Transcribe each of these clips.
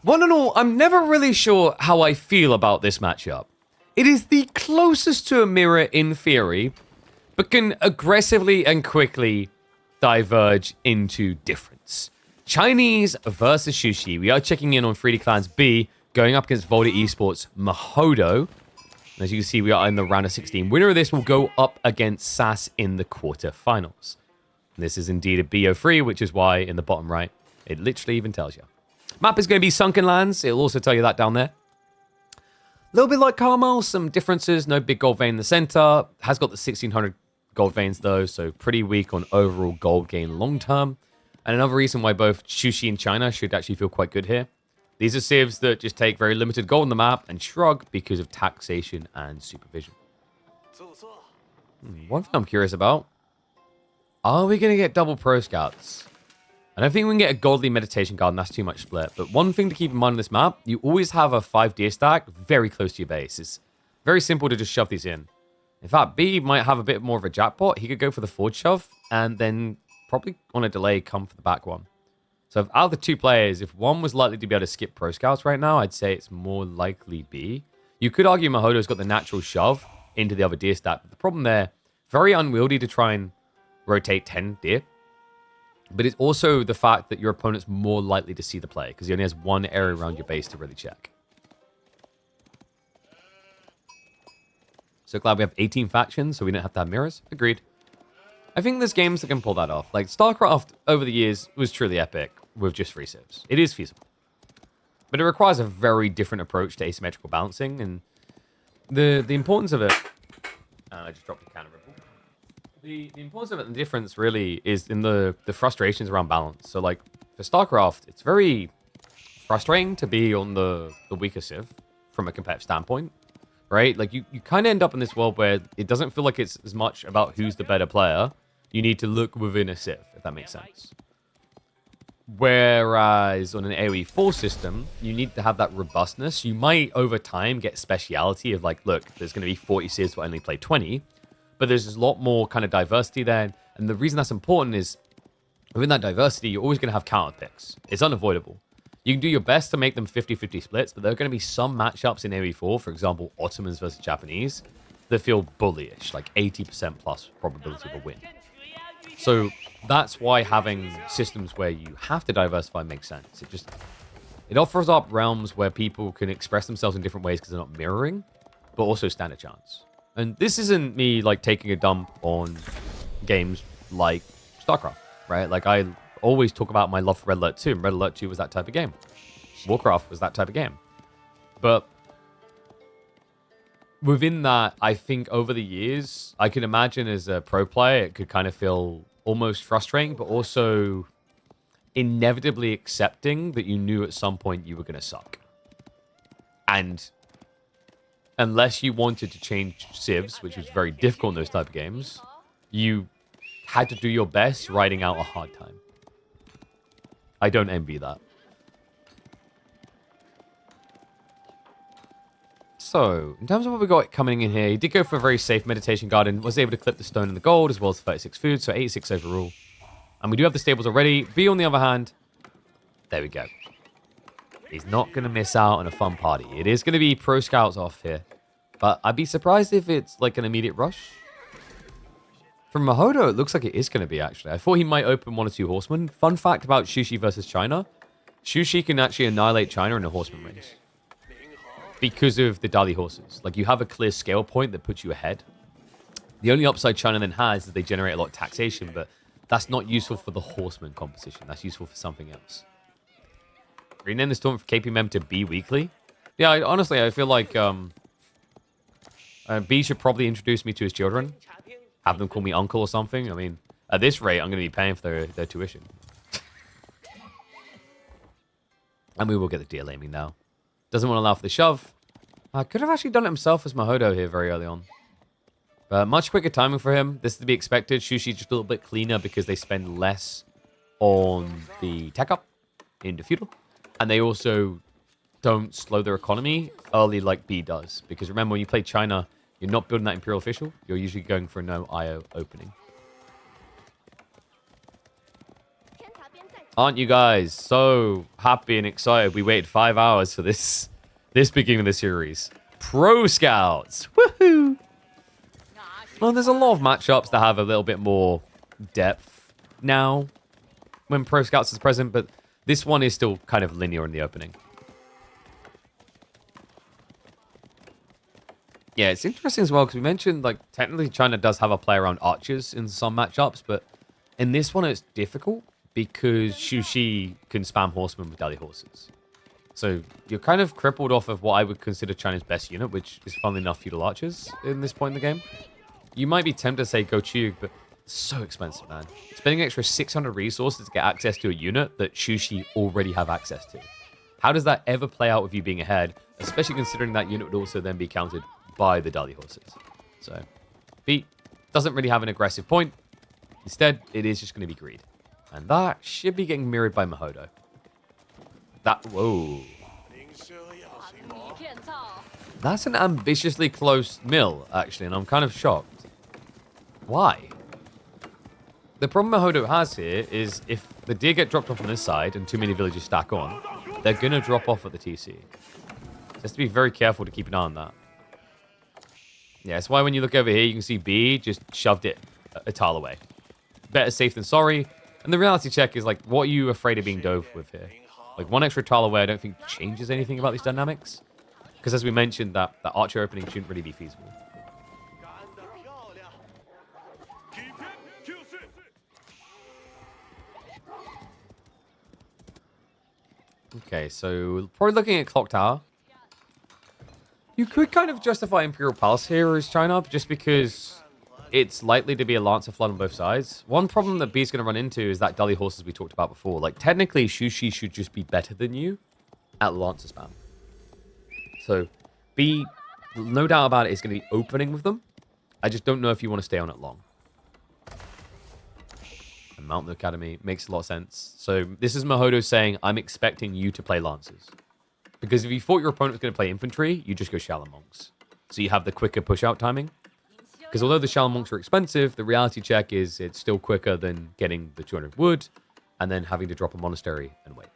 One and all, I'm never really sure how I feel about this matchup. It is the closest to a mirror in theory, but can aggressively and quickly diverge into difference. Chinese versus Sushi. We are checking in on 3D Clans B, going up against Volta Esports Mahodo. And as you can see, we are in the round of 16. Winner of this will go up against SAS in the quarterfinals. This is indeed a BO3, which is why in the bottom right, it literally even tells you. Map is going to be Sunken Lands. It'll also tell you that down there. A little bit like Carmel, some differences. No big gold vein in the center. Has got the 1600 gold veins though, so pretty weak on overall gold gain long term. And another reason why both Sushi and China should actually feel quite good here. These are civs that just take very limited gold on the map and shrug because of taxation and supervision. One thing I'm curious about. Are we going to get double pro scouts? I don't think we can get a godly meditation guard, and that's too much split. But one thing to keep in mind on this map, you always have a 5 deer stack very close to your base. It's very simple to just shove these in. In fact, B might have a bit more of a jackpot. He could go for the forward shove and then probably on a delay come for the back one. So out of the two players, if one was likely to be able to skip pro scouts right now, I'd say it's more likely B. You could argue Mahodo's got the natural shove into the other deer stack. But the problem there, very unwieldy to try and rotate 10 deer. But it's also the fact that your opponent's more likely to see the play because he only has one area around your base to really check. So glad we have 18 factions, so we don't have to have mirrors. Agreed. I think there's games that can pull that off. Like, StarCraft, over the years, was truly epic with just 3 civs. It is feasible. But it requires a very different approach to asymmetrical balancing, and the importance of it... I just dropped a can of Ripple. The importance of it and the difference, really, is in the frustrations around balance. So, like, for StarCraft, it's very frustrating to be on the weaker civ from a competitive standpoint. Right? Like, you kind of end up in this world where it doesn't feel like it's as much about who's the better player. You need to look within a civ, if that makes sense. Whereas on an AoE 4 system, you need to have that robustness. You might, over time, get speciality of, like, look, there's going to be 40 civs, but I only play 20. But there's a lot more kind of diversity there. And the reason that's important is, within that diversity, you're always going to have counter picks. It's unavoidable. You can do your best to make them 50-50 splits, but there are going to be some matchups in AoE4, for example, Ottomans versus Japanese, that feel bullyish, like 80% plus probability of a win. So that's why having systems where you have to diversify makes sense. It offers up realms where people can express themselves in different ways because they're not mirroring, but also stand a chance. And this isn't me like taking a dump on games like StarCraft, right? Like I always talk about my love for Red Alert 2, and Red Alert 2 was that type of game. Warcraft was that type of game. But within that, I think over the years, I can imagine as a pro player, it could kind of feel almost frustrating, but also inevitably accepting that you knew at some point you were going to suck. And unless you wanted to change civs, which was very difficult in those type of games, you had to do your best riding out a hard time. I don't envy that. So, in terms of what we got coming in here, he did go for a very safe meditation garden, was able to clip the stone and the gold, as well as 36 food, so 86 overall. And we do have the stables already. B, on the other hand, there we go. He's not going to miss out on a fun party. It is going to be pro scouts off here. But I'd be surprised if it's like an immediate rush. From Mahodo, it looks like it is going to be, actually. I thought he might open 1 or 2 horsemen. Fun fact about Sushi versus China. Sushi can actually annihilate China in a horseman race. Because of the Dali horses. Like, you have a clear scale point that puts you ahead. The only upside China then has is they generate a lot of taxation, but that's not useful for the horseman composition. That's useful for something else. Rename this tournament for KPMM to B weekly. Yeah, honestly, I feel like B should probably introduce me to his children. Have them call me uncle or something. I mean, at this rate, I'm going to be paying for their tuition. And we will get the deal aiming now. Doesn't want to allow for the shove. Could have actually done it himself as Mahodo here very early on. But much quicker timing for him. This is to be expected. Sushi just a little bit cleaner because they spend less on the tech up into feudal. And they also don't slow their economy early like B does. Because remember, when you play China, you're not building that Imperial Official. You're usually going for no IO opening. Aren't you guys so happy and excited? We waited 5 hours for this beginning of the series. Pro Scouts. Woohoo! Well, there's a lot of matchups that have a little bit more depth now when Pro Scouts is present, but this one is still kind of linear in the opening. Yeah, it's interesting as well because we mentioned, like, technically China does have a play around archers in some matchups, but in this one it's difficult because Shu can spam horsemen with dally horses. So you're kind of crippled off of what I would consider China's best unit, which is funnily enough feudal archers in this point in the game. You might be tempted to say go Chu, but it's so expensive, man. Spending an extra 600 resources to get access to a unit that Shu already have access to. How does that ever play out with you being ahead, especially considering that unit would also then be counted by the dally horses? So, B doesn't really have an aggressive point. Instead, it is just going to be greed. And that should be getting mirrored by Mahodo. Whoa. That's an ambitiously close mill, actually, and I'm kind of shocked. Why? The problem Mahodo has here is if the deer get dropped off on this side and too many villagers stack on, they're going to drop off at the TC. So has to be very careful to keep an eye on that. Yeah, that's why when you look over here, you can see B just shoved it a tile away. Better safe than sorry. And the reality check is, like, what are you afraid of being dove with here? Like, one extra tile away I don't think changes anything about these dynamics. Because as we mentioned, that archer opening shouldn't really be feasible. Okay, so probably looking at Clock Tower. You could kind of justify Imperial Palace here as China, just because it's likely to be a Lancer flood on both sides. One problem that B's going to run into is that Dully horses we talked about before. Like, technically, Shu should just be better than you at Lancer spam. So, B, no doubt about it, is going to be opening with them. I just don't know if you want to stay on it long. And Mount the Academy makes a lot of sense. So, this is Mahodo saying, I'm expecting you to play Lancers. Because if you thought your opponent was going to play infantry, you just go Shallow Monks. So you have the quicker push-out timing. Because although the Shallow Monks are expensive, the reality check is it's still quicker than getting the 200 wood and then having to drop a monastery and wait.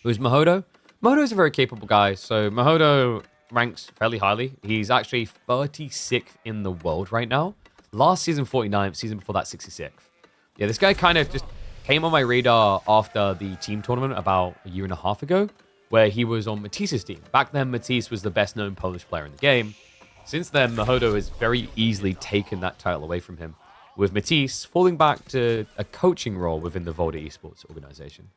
Who's Mahodo? Mahodo's a very capable guy. So Mahodo ranks fairly highly. He's actually 36th in the world right now. Last season, 49th. Season before that, 66th. Yeah, this guy kind of just came on my radar after the team tournament about a year and a half ago, where he was on Matisse's team. Back then, Matisse was the best-known Polish player in the game. Since then, Mahodo has very easily taken that title away from him, with Matisse falling back to a coaching role within the Volta Esports organization.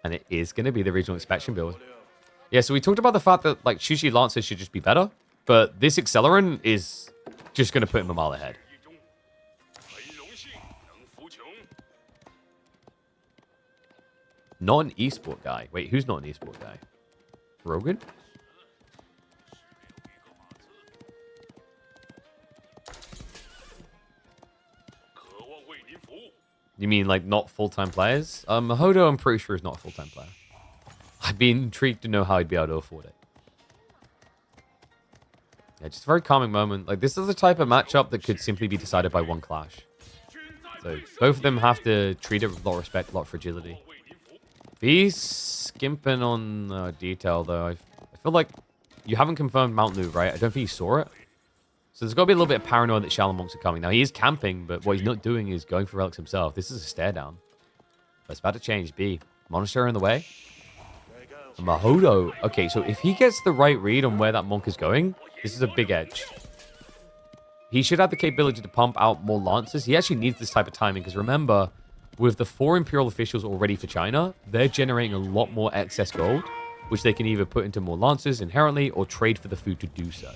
And it is going to be the regional inspection build. Yeah, so we talked about the fact that, like, Shu Lancers should just be better, but this Accelerant is just going to put him a mile ahead. Not an esport guy. Wait, who's not an esport guy? Rogan? You mean, like, not full-time players? Mahodo, I'm pretty sure, is not a full-time player. I'd be intrigued to know how he'd be able to afford it. Yeah, just a very calming moment. Like, this is the type of matchup that could simply be decided by one clash. So, both of them have to treat it with a lot of respect, a lot of fragility. He's skimping on detail, though. I feel like you haven't confirmed Mount Lu, right? I don't think you saw it. So there's got to be a little bit of paranoia that Shallow Monks are coming. Now, he is camping, but what he's not doing is going for relics himself. This is a stare down. But it's about to change. B. Monastery in the way. And Mahodo. Okay, so if he gets the right read on where that monk is going, this is a big edge. He should have the capability to pump out more Lancers. He actually needs this type of timing, because remember, with the 4 Imperial officials already for China, they're generating a lot more excess gold, which they can either put into more Lancers inherently or trade for the food to do so.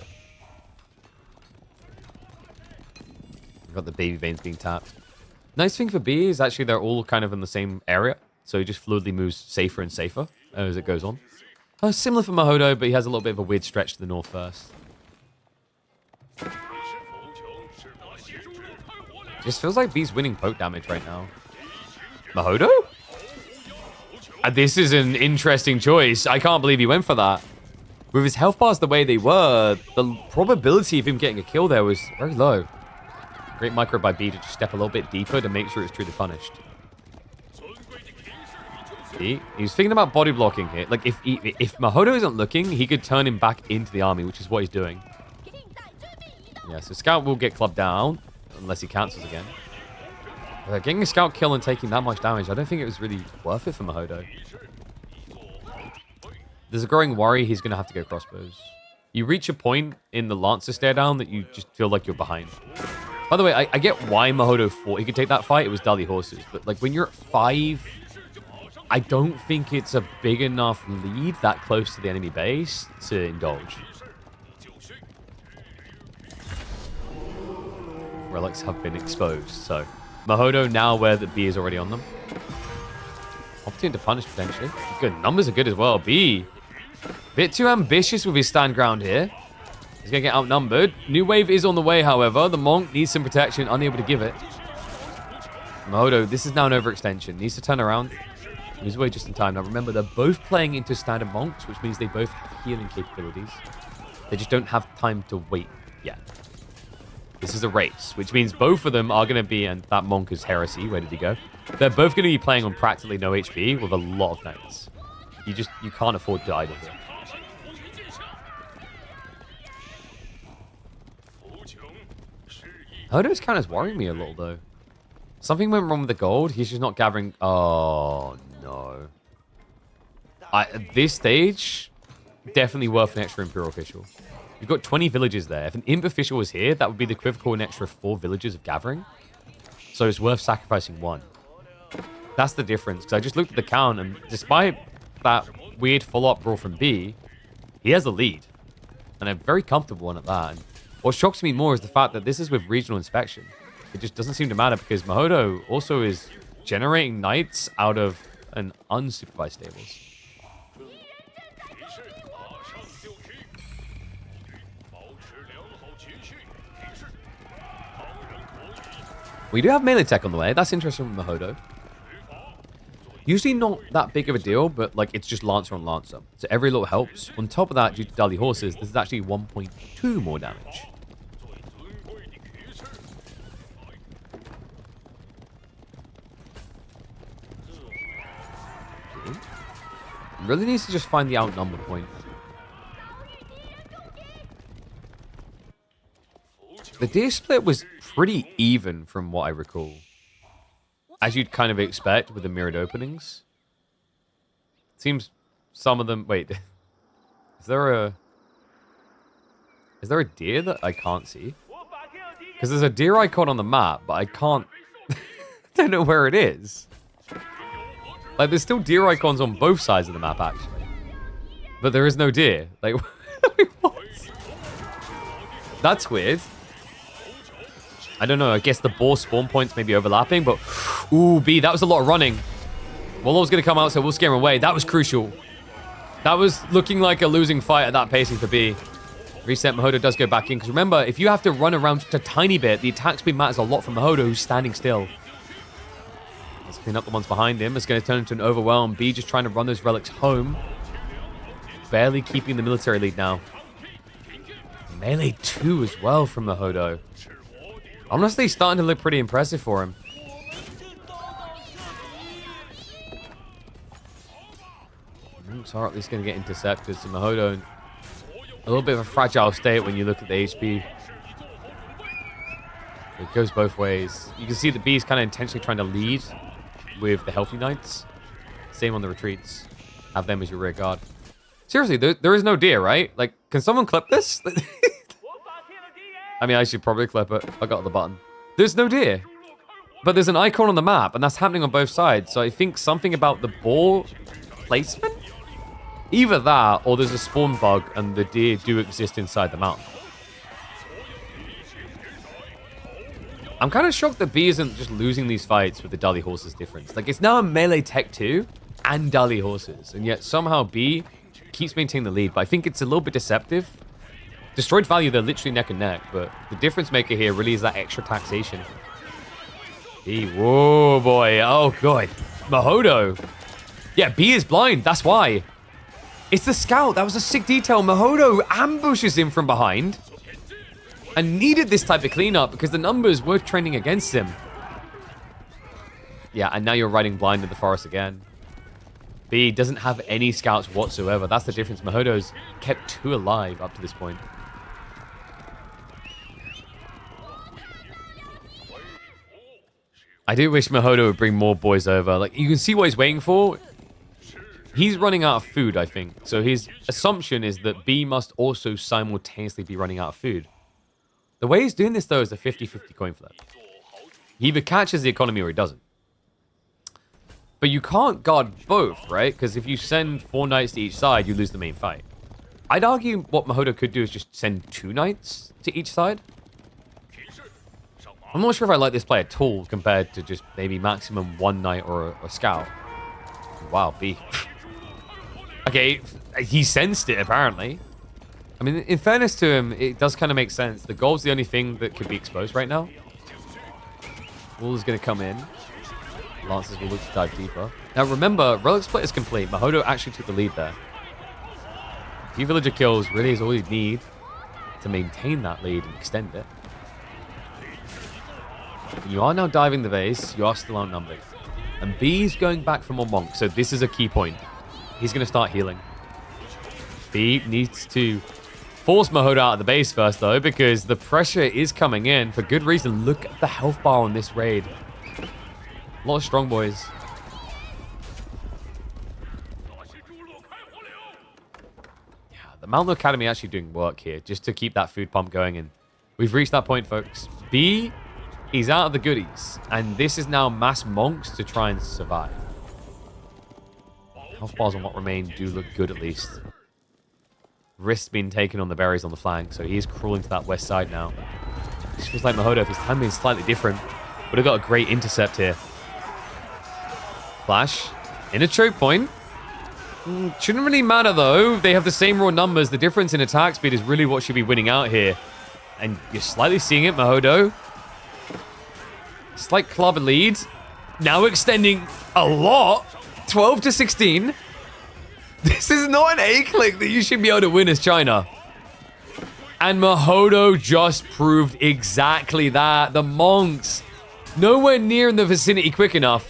We've got the baby veins being tapped. Nice thing for B is actually they're all kind of in the same area, so he just fluidly moves safer and safer as it goes on. Similar for Mahodo, but he has a little bit of a weird stretch to the north first. Just feels like B's winning poke damage right now. Mahodo? This is an interesting choice. I can't believe he went for that. With his health bars the way they were, the probability of him getting a kill there was very low. Great micro by B to just step a little bit deeper to make sure it's truly punished. feet. He's thinking about body blocking here. Like, if Mahodo isn't looking, he could turn him back into the army, which is what he's doing. Yeah, so Scout will get clubbed down, unless he cancels again. Getting a Scout kill and taking that much damage, I don't think it was really worth it for Mahodo. There's a growing worry he's going to have to go crossbows. You reach a point in the Lancer stare down that you just feel like you're behind. By the way, I get why Mahodo thought he could take that fight. It was Dali horses. But like when you're at 5, I don't think it's a big enough lead that close to the enemy base to indulge. Relics have been exposed. So Mahodo now aware that B is already on them. Opting to punish potentially. Good. Numbers are good as well. B. Bit too ambitious with his stand ground here. He's going to get outnumbered. New wave is on the way, however. The Monk needs some protection, unable to give it. Mahodo, this is now an overextension. Needs to turn around. He's away just in time. Now remember, they're both playing into standard Monks, which means they both have healing capabilities. They just don't have time to wait yet. This is a race, which means both of them are going to be, and that Monk is Heresy. Where did he go? They're both going to be playing on practically no HP with a lot of knights. You can't afford to idle here. Hodo's kind of worrying me a little, though. Something went wrong with the gold. He's just not gathering... Oh, no. At this stage, definitely worth an extra Imperial official. You've got 20 villages there. If an Imp official was here, that would be the equivalent an extra 4 villages of gathering. So it's worth sacrificing 1. That's the difference. Because I just looked at the count, and despite that weird follow-up brawl from B, he has a lead. And a very comfortable one at that. And what shocks me more is the fact that this is with regional inspection. It just doesn't seem to matter because Mahodo also is generating knights out of an unsupervised stables. We do have melee tech on the way. That's interesting from Mahodo. Usually not that big of a deal, but like it's just Lancer on Lancer. So every little helps. On top of that, due to Dali horses, this is actually 1.2 more damage. Really needs to just find the outnumber point. The deer split was pretty even from what I recall. As you'd kind of expect with the mirrored openings. Seems some of them... Wait. Is there a deer that I can't see? Because there's a deer icon on the map, but I can't... I don't know where it is. Like, there's still deer icons on both sides of the map, actually. But there is no deer. Like, what? That's weird. I don't know. I guess the boar spawn points may be overlapping, but... Ooh, B, that was a lot of running. Warlord's going to come out, so we'll scare him away. That was crucial. That was looking like a losing fight at that pacing for B. Reset, Mahodo does go back in. Because remember, if you have to run around just a tiny bit, the attack speed matters a lot for Mahodo, who's standing still. Let's clean up the ones behind him. It's going to turn into an overwhelm. B just trying to run those relics home. Barely keeping the military lead now. Melee 2 as well from Mahodo. Honestly, starting to look pretty impressive for him. So at least going to get intercepted. So Mahodo in a little bit of a fragile state when you look at the HP. It goes both ways. You can see the B is kind of intentionally trying to lead with the healthy knights. Same on the retreats. Have them as your rear guard. Seriously, there is no deer, right? Like, can someone clip this? I mean, I should probably clip it. I got the button. There's no deer. But there's an icon on the map, and that's happening on both sides. So I think something about the ball placement? Either that, or there's a spawn bug, and the deer do exist inside the mountain. I'm kind of shocked that B isn't just losing these fights with the Dali horses difference. Like, it's now a melee tech 2 and Dali horses. And yet, somehow B keeps maintaining the lead. But I think it's a little bit deceptive. Destroyed value, they're literally neck and neck. But the difference maker here really is that extra taxation. B, whoa, boy. Oh, God. Mahodo. Yeah, B is blind. That's why. It's the scout. That was a sick detail. Mahodo ambushes him from behind. And needed this type of cleanup because the numbers were trending against him. Yeah, and now you're riding blind in the forest again. B doesn't have any scouts whatsoever. That's the difference. Mahodo's kept 2 alive up to this point. I do wish Mahodo would bring more boys over. Like, you can see what he's waiting for. He's running out of food, I think. So his assumption is that B must also simultaneously be running out of food. The way he's doing this, though, is a 50-50 coin flip. He either catches the economy or he doesn't. But you can't guard both, right? Because if you send 4 knights to each side, you lose the main fight. I'd argue what Mahodo could do is just send 2 knights to each side. I'm not sure if I like this play at all compared to just maybe maximum 1 knight or a scout. Wow, B. Okay, he sensed it, apparently. I mean, in fairness to him, it does kind of make sense. The gold's the only thing that could be exposed right now. Wool is going to come in. Lancers will look to dive deeper. Now, remember, relic split is complete. Mahodo actually took the lead there. A few villager kills really is all you need to maintain that lead and extend it. You are now diving the base. You are still outnumbered. And B's going back for more monks, so this is a key point. He's going to start healing. B needs to force Mahodo out of the base first, though, because the pressure is coming in for good reason. Look at the health bar on this raid. A lot of strong boys. Yeah, the Mountain Academy actually doing work here just to keep that food pump going. And we've reached that point, folks. B is out of the goodies. And this is now mass monks to try and survive. Health bars on what remain do look good, at least. Risk's been taken on the berries on the flank, so he is crawling to that west side now. It feels like Mahodo, if his timing is slightly different, would have got a great intercept here. Flash in a choke point. Shouldn't really matter, though. They have the same raw numbers. The difference in attack speed is really what should be winning out here. And you're slightly seeing it, Mahodo. Slight club lead. Now extending a lot. 12 to 16. This is not an A-click that you should be able to win as China. And Mahodo just proved exactly that. The monks, nowhere near in the vicinity quick enough.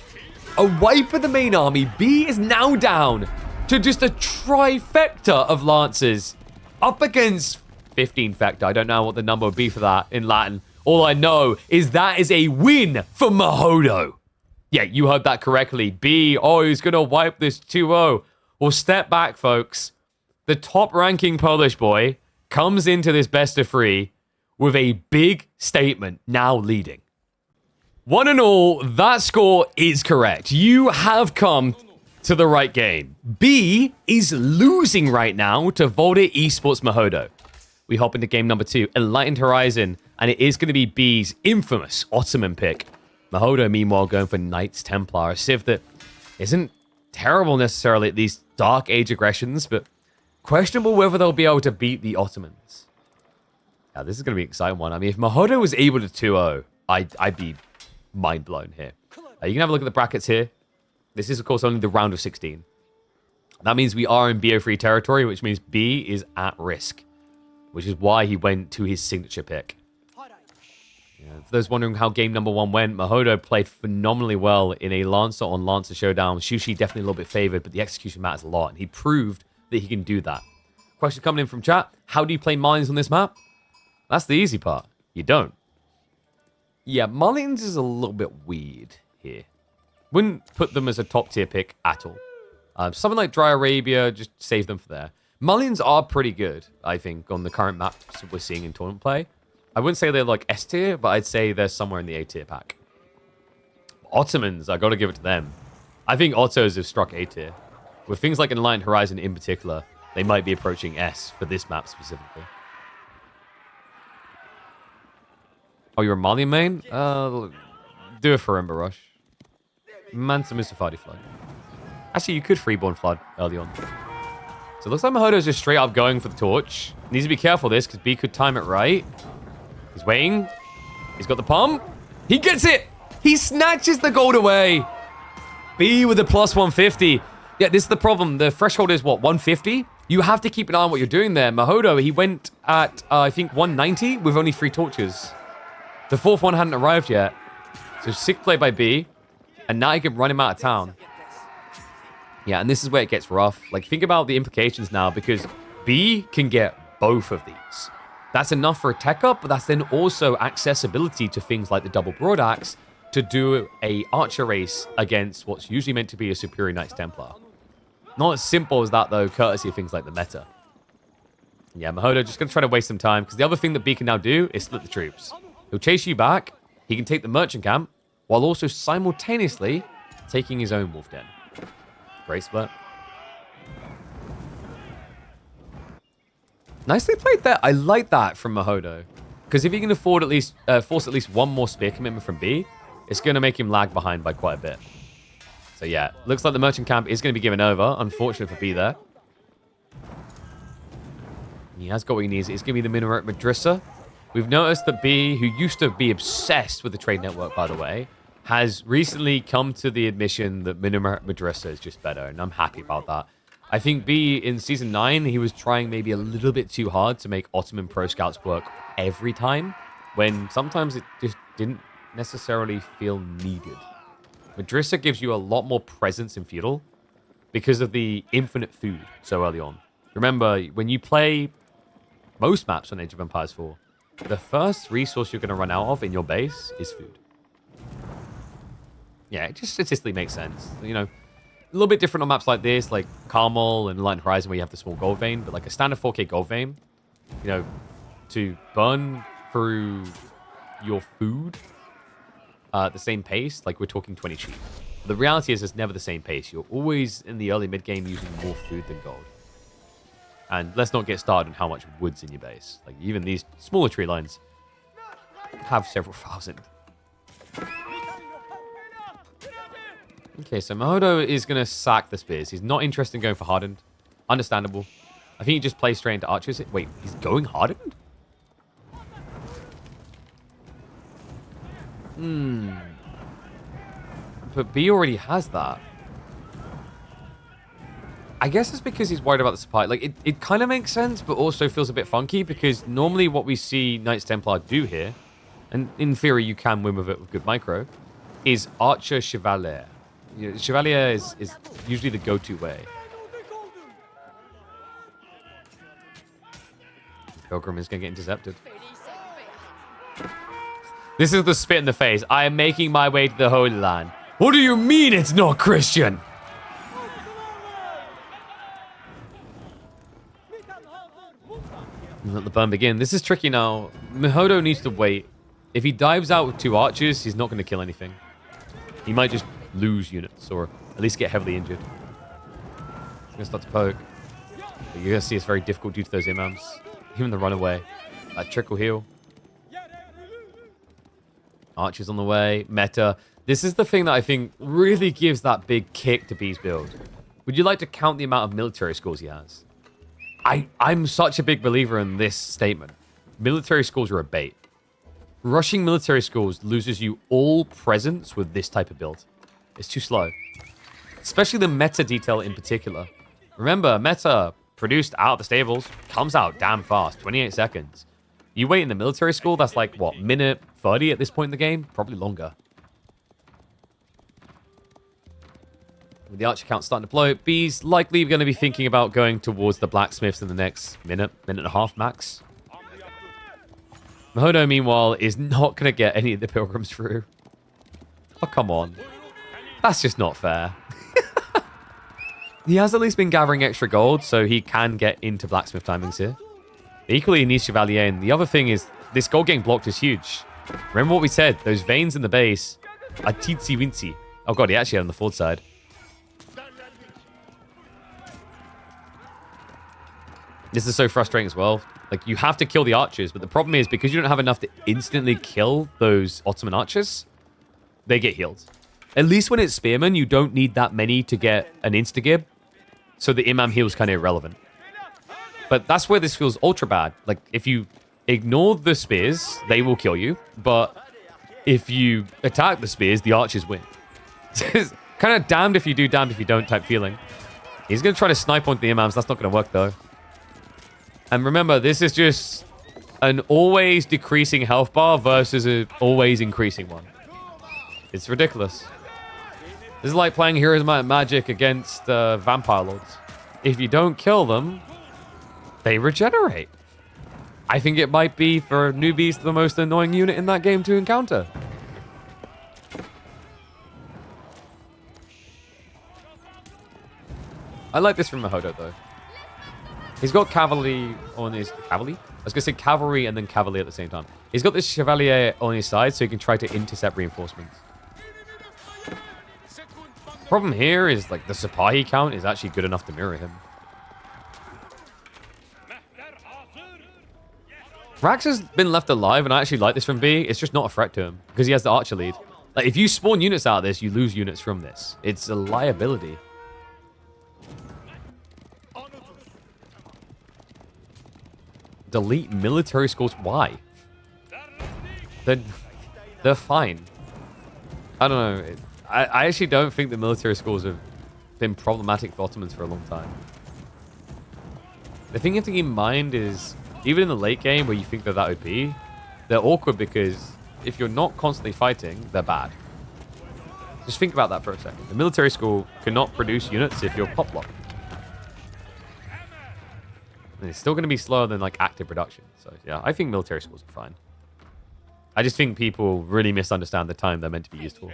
A wipe of the main army. B is now down to just a trifecta of lancers. Up against 15 fecta. I don't know what the number would be for that in Latin. All I know is that is a win for Mahodo. Yeah, you heard that correctly. B, oh, he's going to wipe this 2-0. Well, step back, folks. The top-ranking Polish boy comes into this best of 3 with a big statement, now leading. One and all, that score is correct. You have come to the right game. B is losing right now to Volta Esports Mahodo. We hop into game number 2, Enlightened Horizon, and it is going to be B's infamous Ottoman pick. Mahodo, meanwhile, going for Knights Templar, a civ that isn't terrible necessarily at these Dark Age aggressions, but questionable whether they'll be able to beat the Ottomans. Yeah, this is going to be an exciting one. I mean, if Mahodo was able to 2-0, I'd be mind blown here. You can have a look at the brackets here. This is, of course, only the round of 16. That means we are in BO3 territory, which means B is at risk, which is why he went to his signature pick. Yeah, for those wondering how game number 1 went, Mahodo played phenomenally well in a Lancer on Lancer showdown. Sushi definitely a little bit favored, but the execution matters a lot, and he proved that he can do that. Question coming in from chat: how do you play Malians on this map? That's the easy part. You don't. Yeah, Malians is a little bit weird here. Wouldn't put them as a top tier pick at all. Something like Dry Arabia, just save them for there. Malians are pretty good, I think, on the current maps we're seeing in tournament play. I wouldn't say they're like S tier, but I'd say they're somewhere in the A tier pack. Ottomans, I gotta give it to them. I think Ottos have struck A tier. With things like Enlightened Horizon in particular, they might be approaching S for this map specifically. Oh, you're a Malian main? Do a Farimba Rush. Mansa Mustafadi Flood. Actually, you could Freeborn Flood early on. So it looks like Mahodo's just straight up going for the torch. Needs to be careful of this, because B could time it right. He's waiting. He's got the pump. He gets it! He snatches the gold away! B with a plus 150. Yeah, this is the problem. The threshold is, what, 150? You have to keep an eye on what you're doing there. Mahodo, he went at, I think, 190 with only 3 torches. The 4th one hadn't arrived yet. So sick play by B. And now he can run him out of town. Yeah, and this is where it gets rough. Like, think about the implications now, because B can get both of these. That's enough for a tech up, but that's then also accessibility to things like the double broad axe to do a archer race against what's usually meant to be a superior Knights Templar. Not as simple as that, though, courtesy of things like the meta. Yeah, Mahodo just going to try to waste some time, because the other thing that B can now do is split the troops. He'll chase you back, he can take the merchant camp, while also simultaneously taking his own wolf den. Great split. Nicely played there. I like that from Mahodo. Because if he can afford force at least one more spear commitment from B, it's going to make him lag behind by quite a bit. So yeah, looks like the merchant camp is going to be given over. Unfortunate for B there. He has got what he needs. It's going to be the Minaret Madrasa. We've noticed that B, who used to be obsessed with the trade network, by the way, has recently come to the admission that Minaret Madrasa is just better, and I'm happy about that. I think B, in Season 9, he was trying maybe a little bit too hard to make Ottoman Pro Scouts work every time, when sometimes it just didn't necessarily feel needed. Madrasa gives you a lot more presence in Feudal because of the infinite food so early on. Remember, when you play most maps on Age of Empires 4, the first resource you're going to run out of in your base is food. Yeah, it just statistically makes sense. You know, a little bit different on maps like this, like Carmel and Light Horizon, where you have the small gold vein, but like a standard 4K gold vein, you know, to burn through your food at the same pace, like we're talking 20 sheep. The reality is it's never the same pace. You're always in the early mid-game using more food than gold. And let's not get started on how much wood's in your base. Like, even these smaller tree lines have several thousand. Okay, so Mahodo is going to sack the spears. He's not interested in going for hardened. Understandable. I think he just plays straight into archers. Wait, he's going hardened? But B already has that. I guess it's because he's worried about the supply. Like, it kind of makes sense, but also feels a bit funky, because normally what we see Knights Templar do here, and in theory you can win with it with good micro, is Archer Chevalier. You know, Chevalier is usually the go-to way. Pilgrim is going to get intercepted. This is the spit in the face. I am making my way to the Holy Land. What do you mean it's not Christian? Let the burn begin. This is tricky now. Mahodo needs to wait. If he dives out with 2 archers, he's not going to kill anything. He might just lose units, or at least get heavily injured. He's going to start to poke. But you're going to see it's very difficult due to those imams. Even the runaway. That trickle heal. Archers on the way. Meta. This is the thing that I think really gives that big kick to B's build. Would you like to count the amount of military schools he has? I'm such a big believer in this statement. Military schools are a bait. Rushing military schools loses you all presence with this type of build. It's too slow. Especially the meta detail in particular. Remember, meta produced out of the stables comes out damn fast, 28 seconds. You wait in the military school, that's like, what, minute 30 at this point in the game? Probably longer. With the archer count starting to blow, B's likely going to be thinking about going towards the blacksmiths in the next minute and a half max. Mahodo, meanwhile, is not going to get any of the pilgrims through. Oh, come on. That's just not fair. He has at least been gathering extra gold, so he can get into blacksmith timings here. Equally, he needs Chevalier, and the other thing is, this gold getting blocked is huge. Remember what we said, those veins in the base are teensy-weensy. Oh god, he actually had on the forward side. This is so frustrating as well. Like, you have to kill the archers, but the problem is, because you don't have enough to instantly kill those Ottoman archers, they get healed. At least when it's spearmen, you don't need that many to get an insta-gib, so the imam heal is kind of irrelevant. But that's where this feels ultra bad. Like, if you ignore the spears, they will kill you, but if you attack the spears, the archers win. It's kind of damned if you do, damned if you don't type feeling. He's going to try to snipe onto the imams. That's not going to work, though. And remember, this is just an always decreasing health bar versus an always increasing one. It's ridiculous. This is like playing Heroes Might and Magic against Vampire Lords. If you don't kill them, they regenerate. I think it might be, for newbies, the most annoying unit in that game to encounter. I like this from Mahodo, though. He's got cavalry on his... Cavalry? I was going to say cavalry and then cavalier at the same time. He's got this chevalier on his side, so he can try to intercept reinforcements. Problem here is, like, the Sipahi count is actually good enough to mirror him. Rax has been left alive, and I actually like this from B. It's just not a threat to him, because he has the archer lead. Like, if you spawn units out of this, you lose units from this. It's a liability. Delete military schools. Why? They're fine. I don't know. I actually don't think the military schools have been problematic for Ottomans for a long time. The thing you have to keep in mind is, even in the late game where you think that would be, they're awkward because if you're not constantly fighting, they're bad. Just think about that for a second. The military school cannot produce units if you're pop locked. And it's still going to be slower than like active production. So yeah, I think military schools are fine. I just think people really misunderstand the time they're meant to be used for.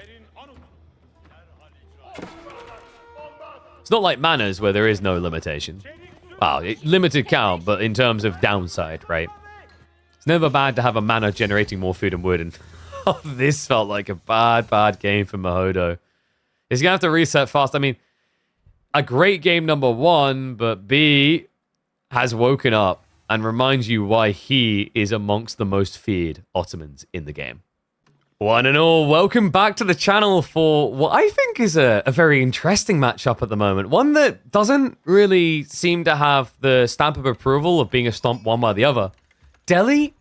It's not like manners where there is no limitation. Well, limited count, but in terms of downside, right? It's never bad to have a manor generating more food and wood. And oh, this felt like a bad game for Mahodo. He's going to have to reset fast. I mean, a great game number one, but B has woken up and reminds you why he is amongst the most feared Ottomans in the game. One and all, welcome back to the channel for what I think is a very interesting matchup at the moment. One that doesn't really seem to have the stamp of approval of being a stomp one by the other. Delhi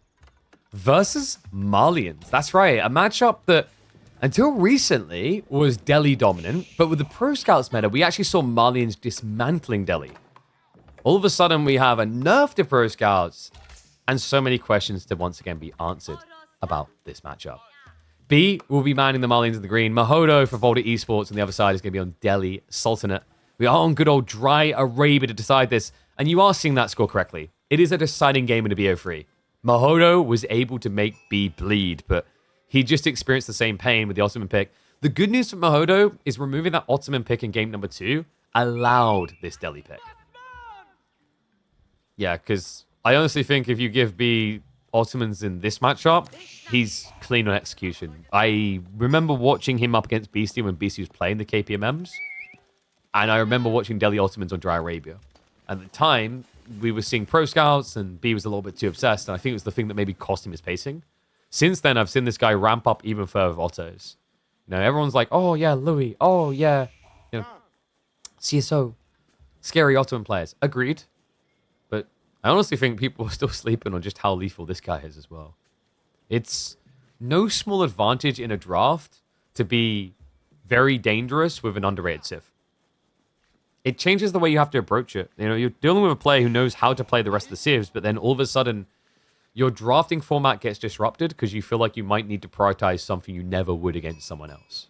versus Malians. That's right, a matchup that until recently was Delhi dominant, but with the Pro Scouts meta, we actually saw Malians dismantling Delhi. All of a sudden, we have a nerf to Pro Scouts and so many questions to once again be answered about this matchup. B will be manning the Malians in the green. Mahodo for Volta Esports on the other side is going to be on Delhi Sultanate. We are on good old dry Arabia to decide this, and you are seeing that score correctly. It is a deciding game in a BO3. Mahodo was able to make B bleed, but he just experienced the same pain with the Ottoman pick. The good news for Mahodo is removing that Ottoman pick in game number 2 allowed this Delhi pick. Yeah, because I honestly think if you give B Ottomans in this matchup, he's clean on execution. I remember watching him up against Beastie when Beastie was playing the KPMMs, and I remember watching Delhi Ottomans on Dry Arabia. At the time, we were seeing Pro Scouts, and B was a little bit too obsessed, and I think it was the thing that maybe cost him his pacing. Since then, I've seen this guy ramp up even further with Ottos. You know, everyone's like, oh yeah, Louis, oh yeah, you know, CSO, scary Ottoman players. Agreed. I honestly think people are still sleeping on just how lethal this guy is as well. It's no small advantage in a draft to be very dangerous with an underrated Civ. It changes the way you have to approach it. You know, you're dealing with a player who knows how to play the rest of the Civs, but then all of a sudden, your drafting format gets disrupted because you feel like you might need to prioritize something you never would against someone else.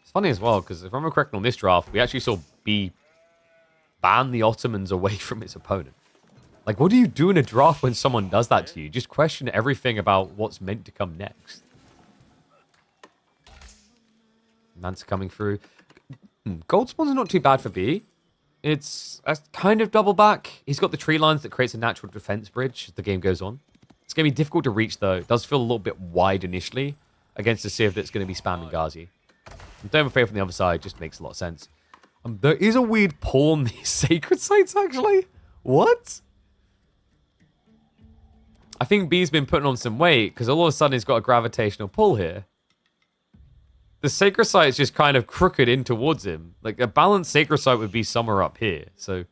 It's funny as well, because if I'm correct on this draft, we actually saw B ban the Ottomans away from its opponent. Like, what do you do in a draft when someone does that to you? Just question everything about what's meant to come next. Man's coming through. Gold spawn's not too bad for B. It's a kind of double back. He's got the tree lines that creates a natural defense bridge as the game goes on. It's going to be difficult to reach, though. It does feel a little bit wide initially against a Civ that's going to be spamming Ghazi. And Dome of Faith on the other side just makes a lot of sense. There is a weird pull on these sacred sites, actually. What? I think B's been putting on some weight, because all of a sudden he's got a gravitational pull here. The sacred site is just kind of crooked in towards him. Like, a balanced sacred site would be somewhere up here. So,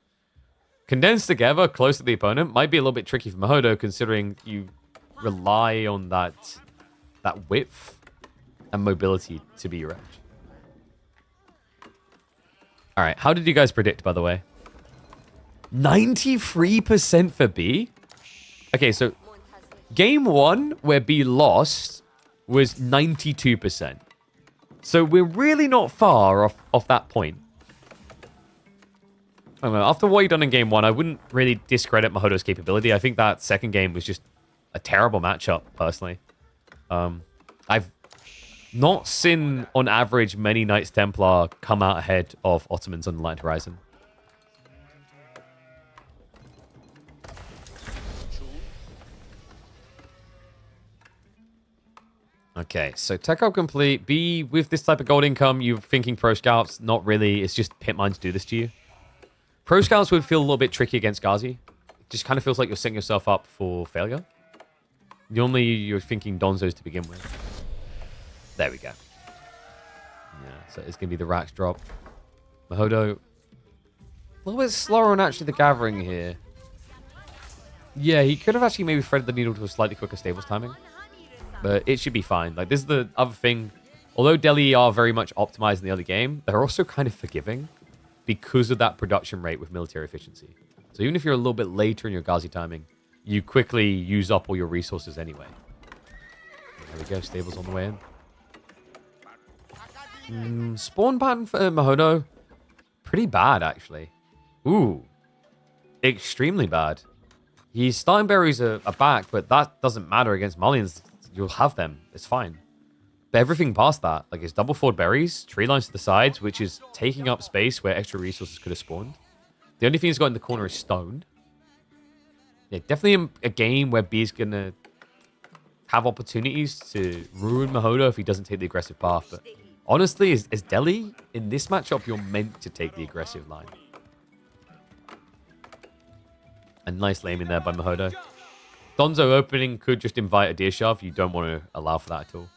condensed together, close to the opponent, might be a little bit tricky for Mahodo, considering you rely on that width and mobility to be your edge. All right, how did you guys predict, by the way? 93% for B? Okay, so game 1, where B lost, was 92%. So we're really not far off that point. I don't know, after what he'd done in game 1, I wouldn't really discredit Mahodo's capability. I think that second game was just a terrible matchup, personally. I've not seen, on average, many Knights Templar come out ahead of Ottomans on the Light Horizon. Okay, so tech up complete. B, with this type of gold income, you're thinking Pro Scouts. Not really. It's just pit mines do this to you. Pro Scouts would feel a little bit tricky against Ghazi. It just kind of feels like you're setting yourself up for failure. Normally, you're thinking Donzos to begin with. There we go. Yeah, so it's going to be the Rax drop. Mahodo, a little bit slower on actually the gathering here. Yeah, he could have actually maybe threaded the needle to a slightly quicker stables timing. But it should be fine. Like, this is the other thing. Although Delhi are very much optimized in the early game, they're also kind of forgiving because of that production rate with military efficiency. So even if you're a little bit later in your Ghazi timing, you quickly use up all your resources anyway. There we go, stables on the way in. Spawn pattern for Mahodo, pretty bad, actually. Ooh, extremely bad. His starting berries are back, but that doesn't matter against Malians. You'll have them. It's fine. But everything past that, like his double forward berries, tree lines to the sides, which is taking up space where extra resources could have spawned. The only thing he's got in the corner is stone. Yeah, definitely a game where B's going to have opportunities to ruin Mahodo if he doesn't take the aggressive path. But honestly, as Delhi, in this matchup, you're meant to take the aggressive line. A nice lane in there by Mahodo. Donzo opening could just invite a deer shove. You don't want to allow for that at all.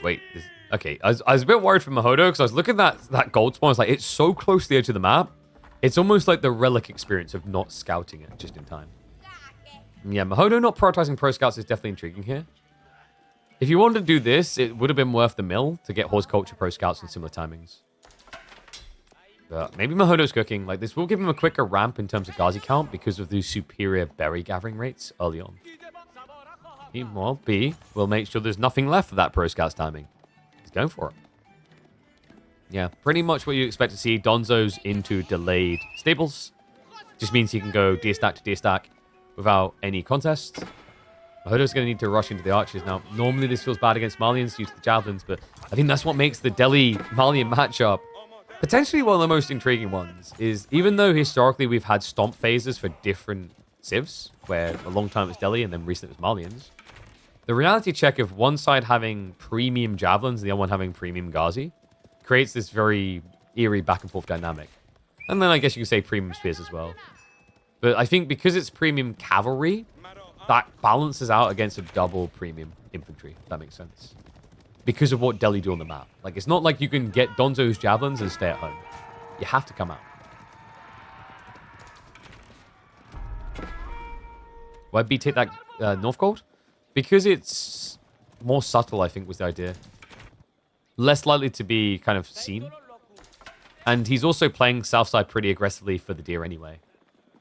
Wait. Okay, I was a bit worried for Mahodo because I was looking at that gold spawn. I was like, it's so close to the edge of the map. It's almost like the relic experience of not scouting it just in time. Yeah, Mahodo not prioritizing pro scouts is definitely intriguing here. If you wanted to do this, it would have been worth the mill to get horticulture pro scouts in similar timings. But maybe Mahodo's cooking. Like, this will give him a quicker ramp in terms of Ghazi count because of the superior berry gathering rates early on. Meanwhile, B will make sure there's nothing left for that pro scouts timing. He's going for it. Yeah, pretty much what you expect to see. Donzo's into delayed stables. Just means he can go deer stack to deer stack without any contest. Mahodo's going to need to rush into the archers. Now, normally this feels bad against Malians due to the javelins, but I think that's what makes the Delhi-Malian matchup potentially one of the most intriguing ones. Is even though historically we've had stomp phases for different civs, where a long time it was Delhi and then recently it was Malians, the reality check of one side having premium javelins and the other one having premium Ghazi creates this very eerie back and forth dynamic. And then I guess you could say premium spears as well. But I think because it's premium cavalry, that balances out against a double premium infantry, if that makes sense. Because of what Delhi do on the map. Like, it's not like you can get Donzo's javelins and stay at home. You have to come out. Why B take that North Gold? Because it's more subtle, I think, was the idea. Less likely to be kind of seen. And he's also playing south side pretty aggressively for the deer anyway.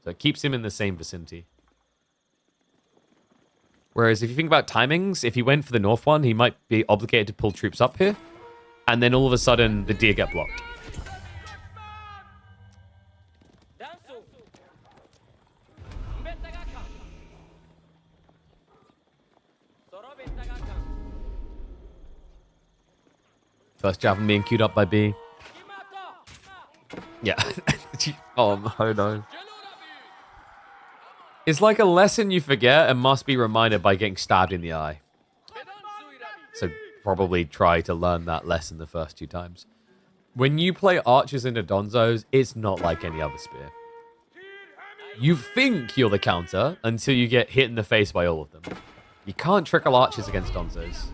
So it keeps him in the same vicinity. Whereas if you think about timings, if he went for the north one, he might be obligated to pull troops up here. And then all of a sudden, the deer get blocked. First javelin being queued up by B. Yeah. Oh, no. It's like a lesson you forget and must be reminded by getting stabbed in the eye. So probably try to learn that lesson the first 2 times. When you play archers into Donzos, it's not like any other spear. You think you're the counter until you get hit in the face by all of them. You can't trickle archers against Donzos.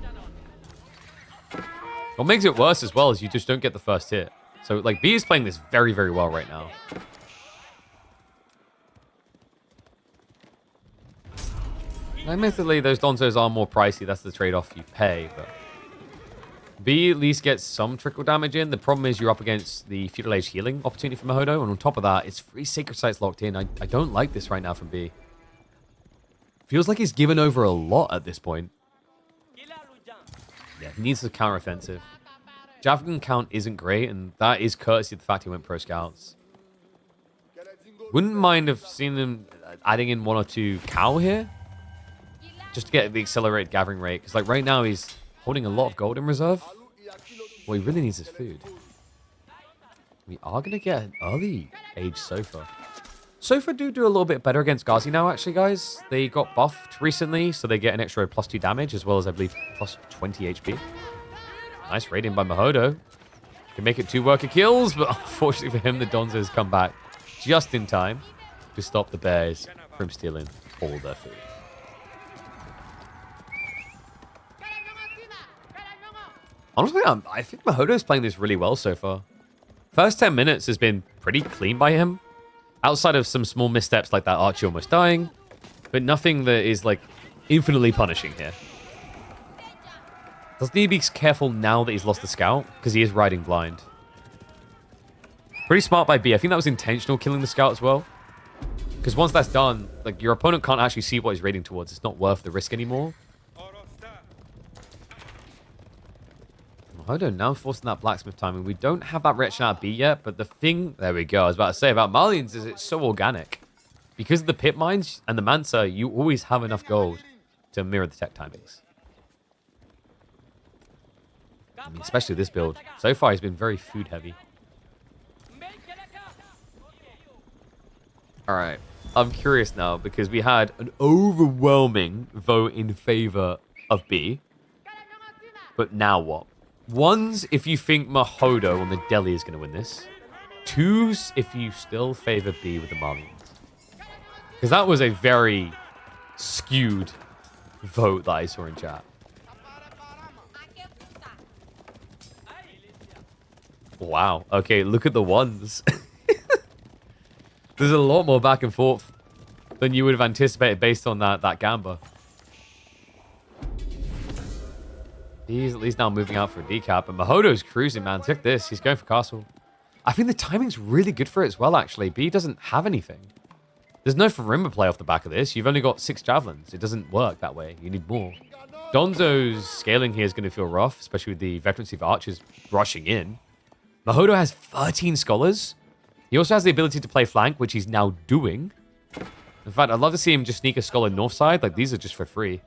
What makes it worse as well is you just don't get the first hit. So, like, B is playing this very, very well right now. Admittedly, those Donzos are more pricey. That's the trade-off you pay, but B at least gets some trickle damage in. The problem is you're up against the Feudal Age healing opportunity from Mahodo, and on top of that, it's 3 Sacred Sites locked in. I don't like this right now from B. Feels like he's given over a lot at this point. Yeah, he needs a counteroffensive. Javelin count isn't great, and that is courtesy of the fact he went pro scouts. Wouldn't mind have seen them adding in 1 or 2 cow here, just to get the accelerated gathering rate. Because like right now he's holding a lot of gold in reserve. What he really needs is food. We are gonna get an early age Sofa. Sofa do a little bit better against Ghazi now, actually, guys. They got buffed recently, so they get an extra +2 damage, as well as, I believe, +20 HP. Nice raiding by Mahodo. Can make it 2 worker kills, but unfortunately for him, the Donzos come back just in time to stop the bears from stealing all their food. Honestly, I think Mahodo's playing this really well so far. First 10 minutes has been pretty clean by him. Outside of some small missteps like that Archie almost dying, but nothing that is, like, infinitely punishing here. Does need to be careful now that he's lost the scout, because he is riding blind. Pretty smart by B. I think that was intentional, killing the scout as well. Because once that's done, like, your opponent can't actually see what he's raiding towards. It's not worth the risk anymore. Mahodo now forcing that blacksmith timing. We don't have that wretched out B yet, but the thing, there we go, I was about to say about Malians is it's so organic. Because of the pit mines and the Mansa, you always have enough gold to mirror the tech timings. I mean, especially this build. So far, he's been very food heavy. All right. I'm curious now because we had an overwhelming vote in favor of B. But now what? One's if you think Mahodo on the Delhi is going to win this. Two's if you still favor B with the Malians. Because that was a very skewed vote that I saw in chat. Wow. Okay, look at the ones. There's a lot more back and forth than you would have anticipated based on that Gamba. He's at least now moving out for a decap, and Mahodo's cruising, man. Check this. He's going for castle. I think the timing's really good for it as well, actually. B doesn't have anything. There's no Farimba play off the back of this. You've only got 6 javelins. It doesn't work that way. You need more. Donzo's scaling here is going to feel rough, especially with the veterancy of archers rushing in. Mahodo has 13 scholars. He also has the ability to play flank, which he's now doing. In fact, I'd love to see him just sneak a scholar north side. Like, these are just for free.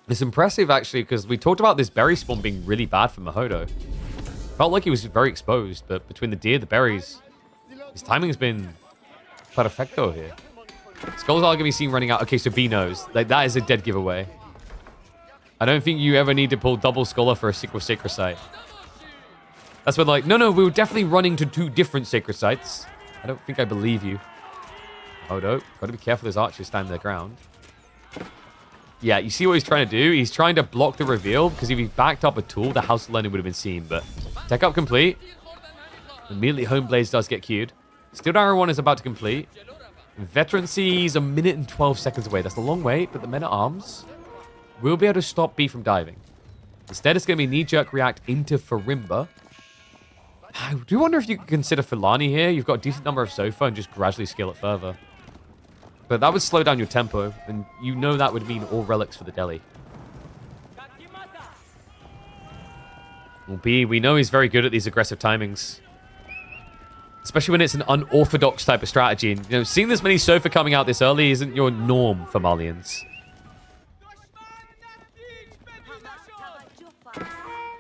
It's impressive, actually, because we talked about this berry spawn being really bad for Mahodo. Felt like he was very exposed, but between the deer, the berries, his timing has been perfecto here. Scholars are going to be seen running out. Okay, so B knows. Like, that is a dead giveaway. I don't think you ever need to pull double scholar for a single sacred site. That's when, like, no, we were definitely running to 2 different sacred sites. I don't think I believe you. Oh, no. Got to be careful as archers stand their ground. Yeah, you see what he's trying to do? He's trying to block the reveal, because if he backed up a tool, the House of Learning would have been seen. But tech up complete. Immediately, Home Blaze does get queued. Steel Arrow 1 is about to complete. Veterancy's a minute and 12 seconds away. That's a long wait, but the men at arms will be able to stop B from diving. Instead, it's going to be knee-jerk react into Farimba. I do wonder if you could consider Fulani here. You've got a decent number of Sofa and just gradually scale it further. But that would slow down your tempo, and you know that would mean all relics for the Delhi. Well, B, we know he's very good at these aggressive timings. Especially when it's an unorthodox type of strategy. And, you know, seeing this many Sofa coming out this early isn't your norm for Malians.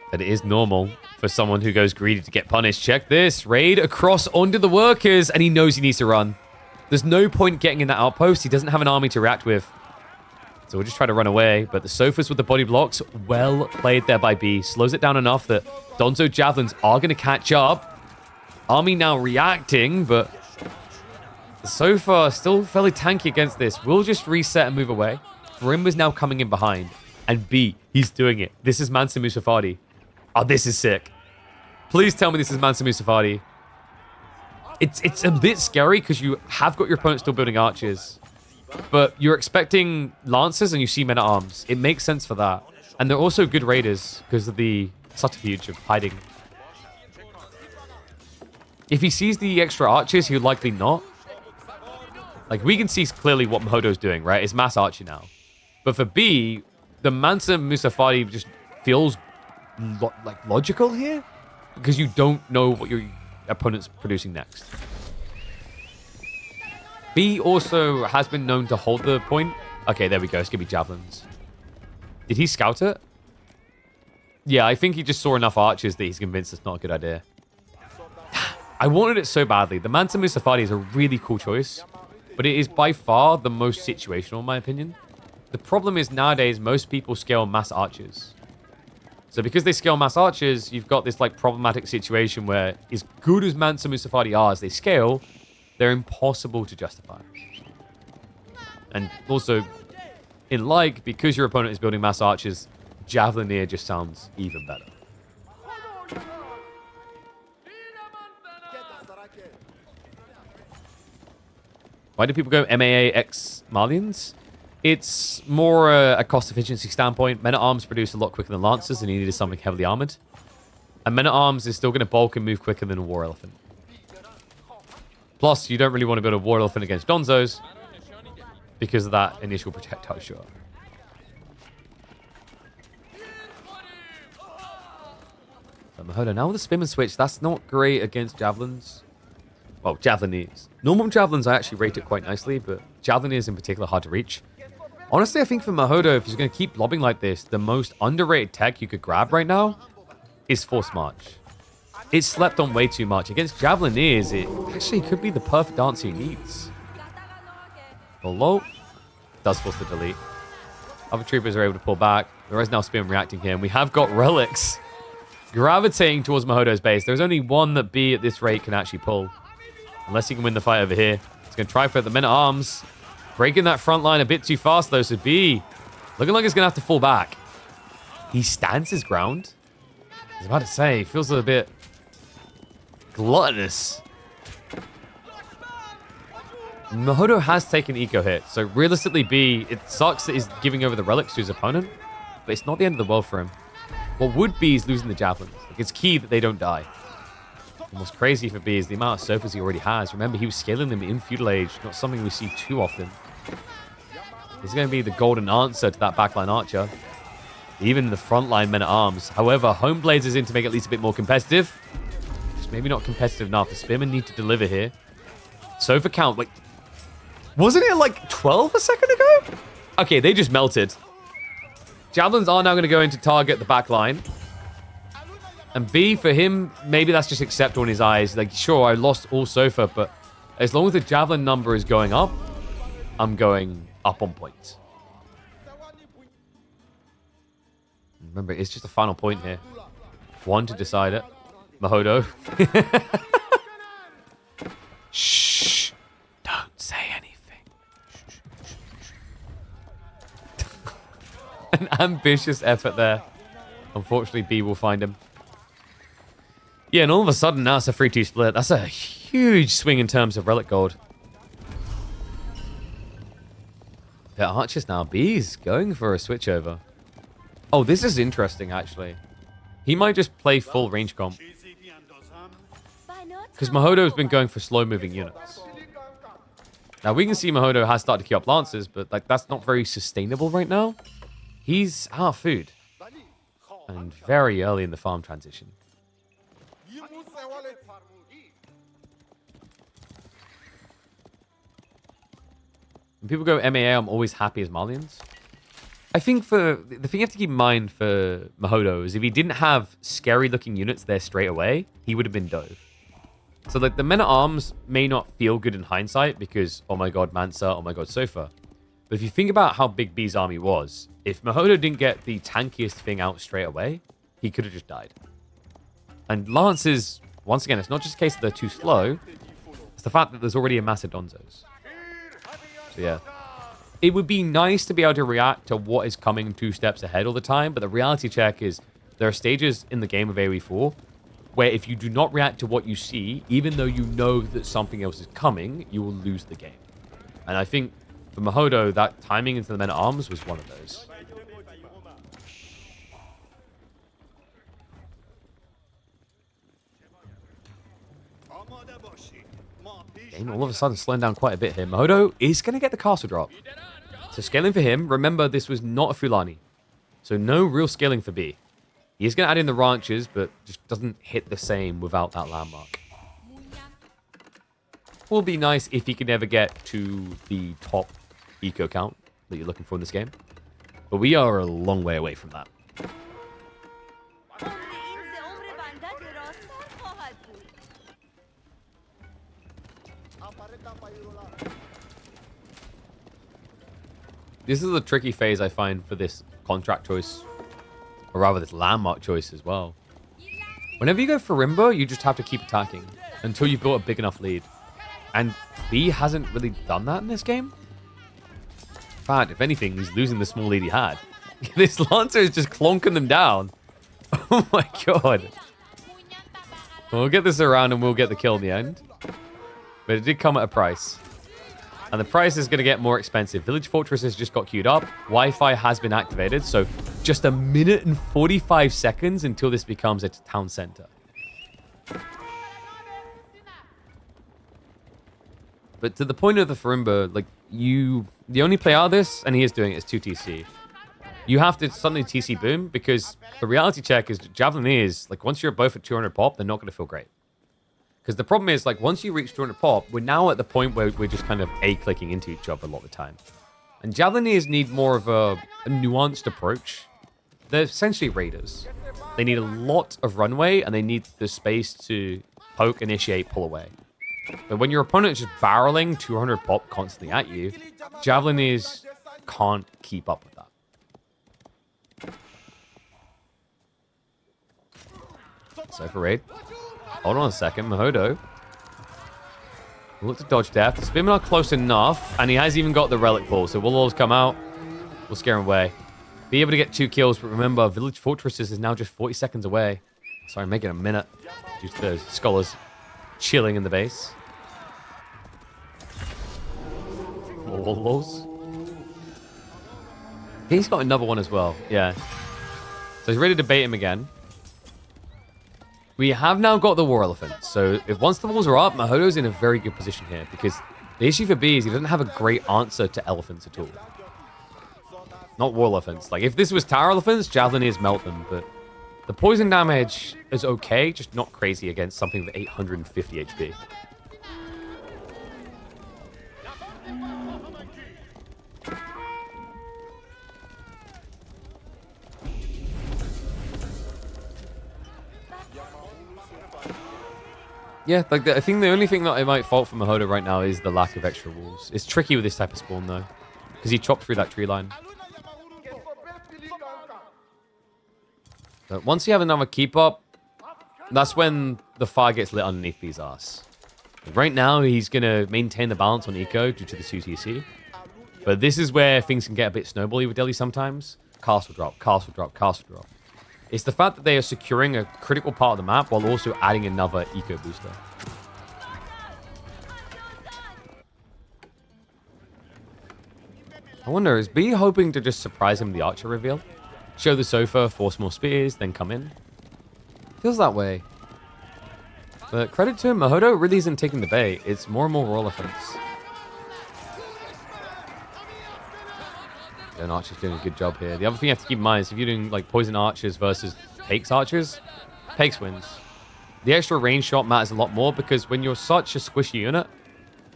But it is normal for someone who goes greedy to get punished. Check this. Raid across onto the workers, and he knows he needs to run. There's no point getting in that outpost. He doesn't have an army to react with. So we'll just try to run away. But the Sofas with the body blocks, well played there by B. Slows it down enough that Donzo Javelins are going to catch up. Army now reacting, but the Sofa still fairly tanky against this. We'll just reset and move away. Farimba's now coming in behind. And B, he's doing it. This is Mansa Musafadi. Oh, this is sick. Please tell me this is Mansa Musafadi. It's a bit scary because you have got your opponent still building archers. But you're expecting Lancers and you see men-at-arms. It makes sense for that. And they're also good raiders because of the subterfuge of hiding. If he sees the extra archers, he would likely not. Like, we can see clearly what Mahodo's doing, right? It's mass archer now. But for B, the Mansa Musafadi just feels logical here. Because you don't know what your opponent's producing next. B also has been known to hold the point. Okay, there we go. It's going to be javelins. Did he scout it? Yeah, I think he just saw enough archers that he's convinced it's not a good idea. I wanted it so badly. The Mansa Musafadi is a really cool choice, but it is by far the most situational, in my opinion. The problem is nowadays, most people scale mass archers. So because they scale mass archers, you've got this like problematic situation where as good as Mansa Musafadi are as they scale, they're impossible to justify. And also, because your opponent is building mass archers, Javelineer just sounds even better. Why do people go MAA X Malians? It's more a cost efficiency standpoint. Men-at-Arms produce a lot quicker than Lancers, and you needed something heavily armored. And Men-at-Arms is still going to bulk and move quicker than a War Elephant. Plus, you don't really want to build a War Elephant against Donzos because of that initial projectile shot. Hold on, now with the spin and switch, that's not great against javelins. Well, Javelineers. Normal javelins, I actually rate it quite nicely, but Javelineers in particular hard to reach. Honestly, I think for Mahodo, if he's going to keep lobbing like this, the most underrated tech you could grab right now is Force March. It's slept on way too much. Against Javelineers, it actually could be the perfect answer he needs. Hello? Does force the delete. Other troopers are able to pull back. There is now spin reacting here, and we have got relics gravitating towards Mahodo's base. There's only one that B at this rate can actually pull. Unless he can win the fight over here. He's going to try for the men-at-arms. Breaking that front line a bit too fast, though, so B looking like he's going to have to fall back. He stands his ground. I was about to say, feels a bit gluttonous. Mahodo has taken eco hit, so realistically B, it sucks that he's giving over the relics to his opponent, but it's not the end of the world for him. What would be is losing the javelins. Like, it's key that they don't die. And what's crazy for B is the amount of sofas he already has. Remember, he was scaling them in Feudal Age, not something we see too often. This is going to be the golden answer to that backline archer. Even the frontline men-at-arms. However, Homeblades is in to make it at least a bit more competitive. Just maybe not competitive enough. The Spearmen need to deliver here. Sofa count, like... Wasn't it like 12 a second ago? Okay, they just melted. Javelins are now going to go in to target the back line. And B, for him, maybe that's just acceptable in his eyes. Like, sure, I lost all Sofa, but as long as the Javelin number is going up, I'm going up on points. Remember, it's just a final point here. One to decide it. Mahodo. Shh. Don't say anything. An ambitious effort there. Unfortunately, B will find him. Yeah, and all of a sudden, now it's a 3-2 split. That's a huge swing in terms of relic gold. The archers now. B's going for a switchover. Oh, this is interesting, actually. He might just play full range comp. Because Mahodo's been going for slow-moving units. Now, we can see Mahodo has started to queue up Lancers, but like that's not very sustainable right now. He's out of food. And very early in the farm transition. When people go MAA, I'm always happy as Malians. I think the thing you have to keep in mind for Mahodo is if he didn't have scary looking units there straight away, he would have been dove. So like the men-at-arms may not feel good in hindsight because, oh my god, Mansa, oh my god, Sofa. But if you think about how big B's army was, if Mahodo didn't get the tankiest thing out straight away, he could have just died. And Lancers, once again, it's not just a case that they're too slow, it's the fact that there's already a massive Donzos. So yeah. It would be nice to be able to react to what is coming 2 steps ahead all the time, but the reality check is there are stages in the game of AoE 4 where if you do not react to what you see, even though you know that something else is coming, you will lose the game. And I think For Mahodo, that timing into the men-at-arms was one of those. Game all of a sudden slowing down quite a bit here. Mahodo is going to get the castle drop. So scaling for him. Remember, this was not a Fulani. So no real scaling for B. He's going to add in the ranches, but just doesn't hit the same without that landmark. Will be nice if he can ever get to the top eco count that you're looking for in this game. But we are a long way away from that. This is a tricky phase I find for this contract choice, or rather this landmark choice as well. Whenever you go for Rimba, you just have to keep attacking until you've built a big enough lead. And B hasn't really done that in this game. In fact, if anything, he's losing the small lead he had. This Lancer is just clonking them down. Oh my god. We'll get this around and we'll get the kill in the end. But it did come at a price. And the price is going to get more expensive. Village Fortresses just got queued up. Wi-Fi has been activated. So just 1 minute and 45 seconds until this becomes a town center. But to the point of the Farimba, like, the only play out of this, and he is doing it, is 2TC. You have to suddenly TC boom, because the reality check is Javeliniers, like, once you're both at 200 pop, they're not going to feel great. Because the problem is, like, once you reach 200 pop, we're now at the point where we're just kind of A-clicking into each other a lot of the time. And Javeliniers need more of a nuanced approach. They're essentially raiders. They need a lot of runway, and they need the space to poke, initiate, pull away. But when your opponent is just barreling 200 pop constantly at you, Javeliniers can't keep up with that. So for raid. Hold on a second, Mahodo. Look to dodge death. The Spearmen are close enough, and he has even got the relic ball, so we'll always come out. We'll scare him away. Be able to get 2 kills, but remember, Village Fortresses is now just 40 seconds away. Sorry, make it a minute due to those scholars chilling in the base. More walls. He's got another one as well. Yeah. So he's ready to bait him again. We have now got the War Elephants. So if once the walls are up, Mahodo's in a very good position here, because the issue for B is he doesn't have a great answer to elephants at all. Not War Elephants. Like, if this was Tower Elephants, Javeliniers melt them, but the poison damage is okay, just not crazy against something with 850 HP. Yeah, like I think the only thing that I might fault for Mahodo right now is the lack of extra walls. It's tricky with this type of spawn though, because he chopped through that tree line. But once you have another keep up, that's when the fire gets lit underneath B's ass. Right now, he's going to maintain the balance on eco due to the 2TC. But this is where things can get a bit snowbally with Delhi sometimes. Castle drop, castle drop, castle drop. It's the fact that they are securing a critical part of the map while also adding another eco booster. I wonder, is B hoping to just surprise him with the archer reveal? Show the sofa, force more spears, then come in? Feels that way. But credit to him, Mahodo really isn't taking the bait. It's more and more War Elephants. And Archer's doing a good job here. The other thing you have to keep in mind is if you're doing like poison archers versus Pakes archers, Pakes wins. The extra range shot matters a lot more because when you're such a squishy unit,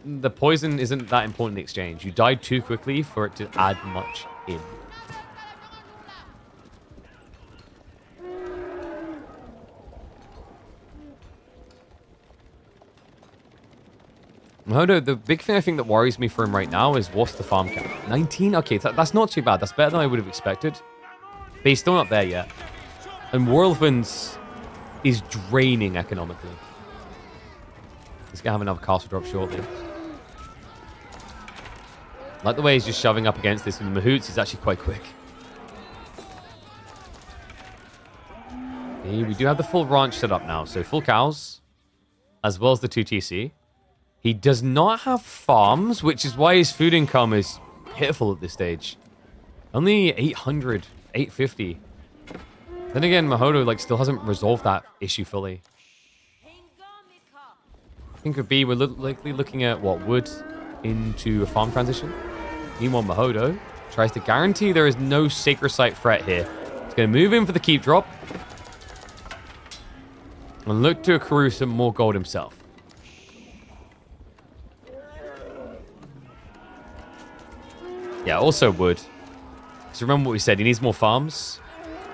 the poison isn't that important in the exchange. You die too quickly for it to add much in. Mahodo, the big thing I think that worries me for him right now is what's the farm count? 19? Okay, that's not too bad. That's better than I would have expected. But he's still not there yet. And War Elephants is draining economically. He's going to have another castle drop shortly. Like the way he's just shoving up against this with the Mahoots is actually quite quick. Okay, we do have the full ranch set up now. So full cows, as well as the 2TC. He does not have farms, which is why his food income is pitiful at this stage. Only 800, 850. Then again, Mahodo like still hasn't resolved that issue fully. I think we're likely looking at what, wood into a farm transition. Meanwhile, Mahodo tries to guarantee there is no sacred site threat here. He's going to move in for the keep drop and look to accrue some more gold himself. Yeah, also wood. Because remember what we said, he needs more farms.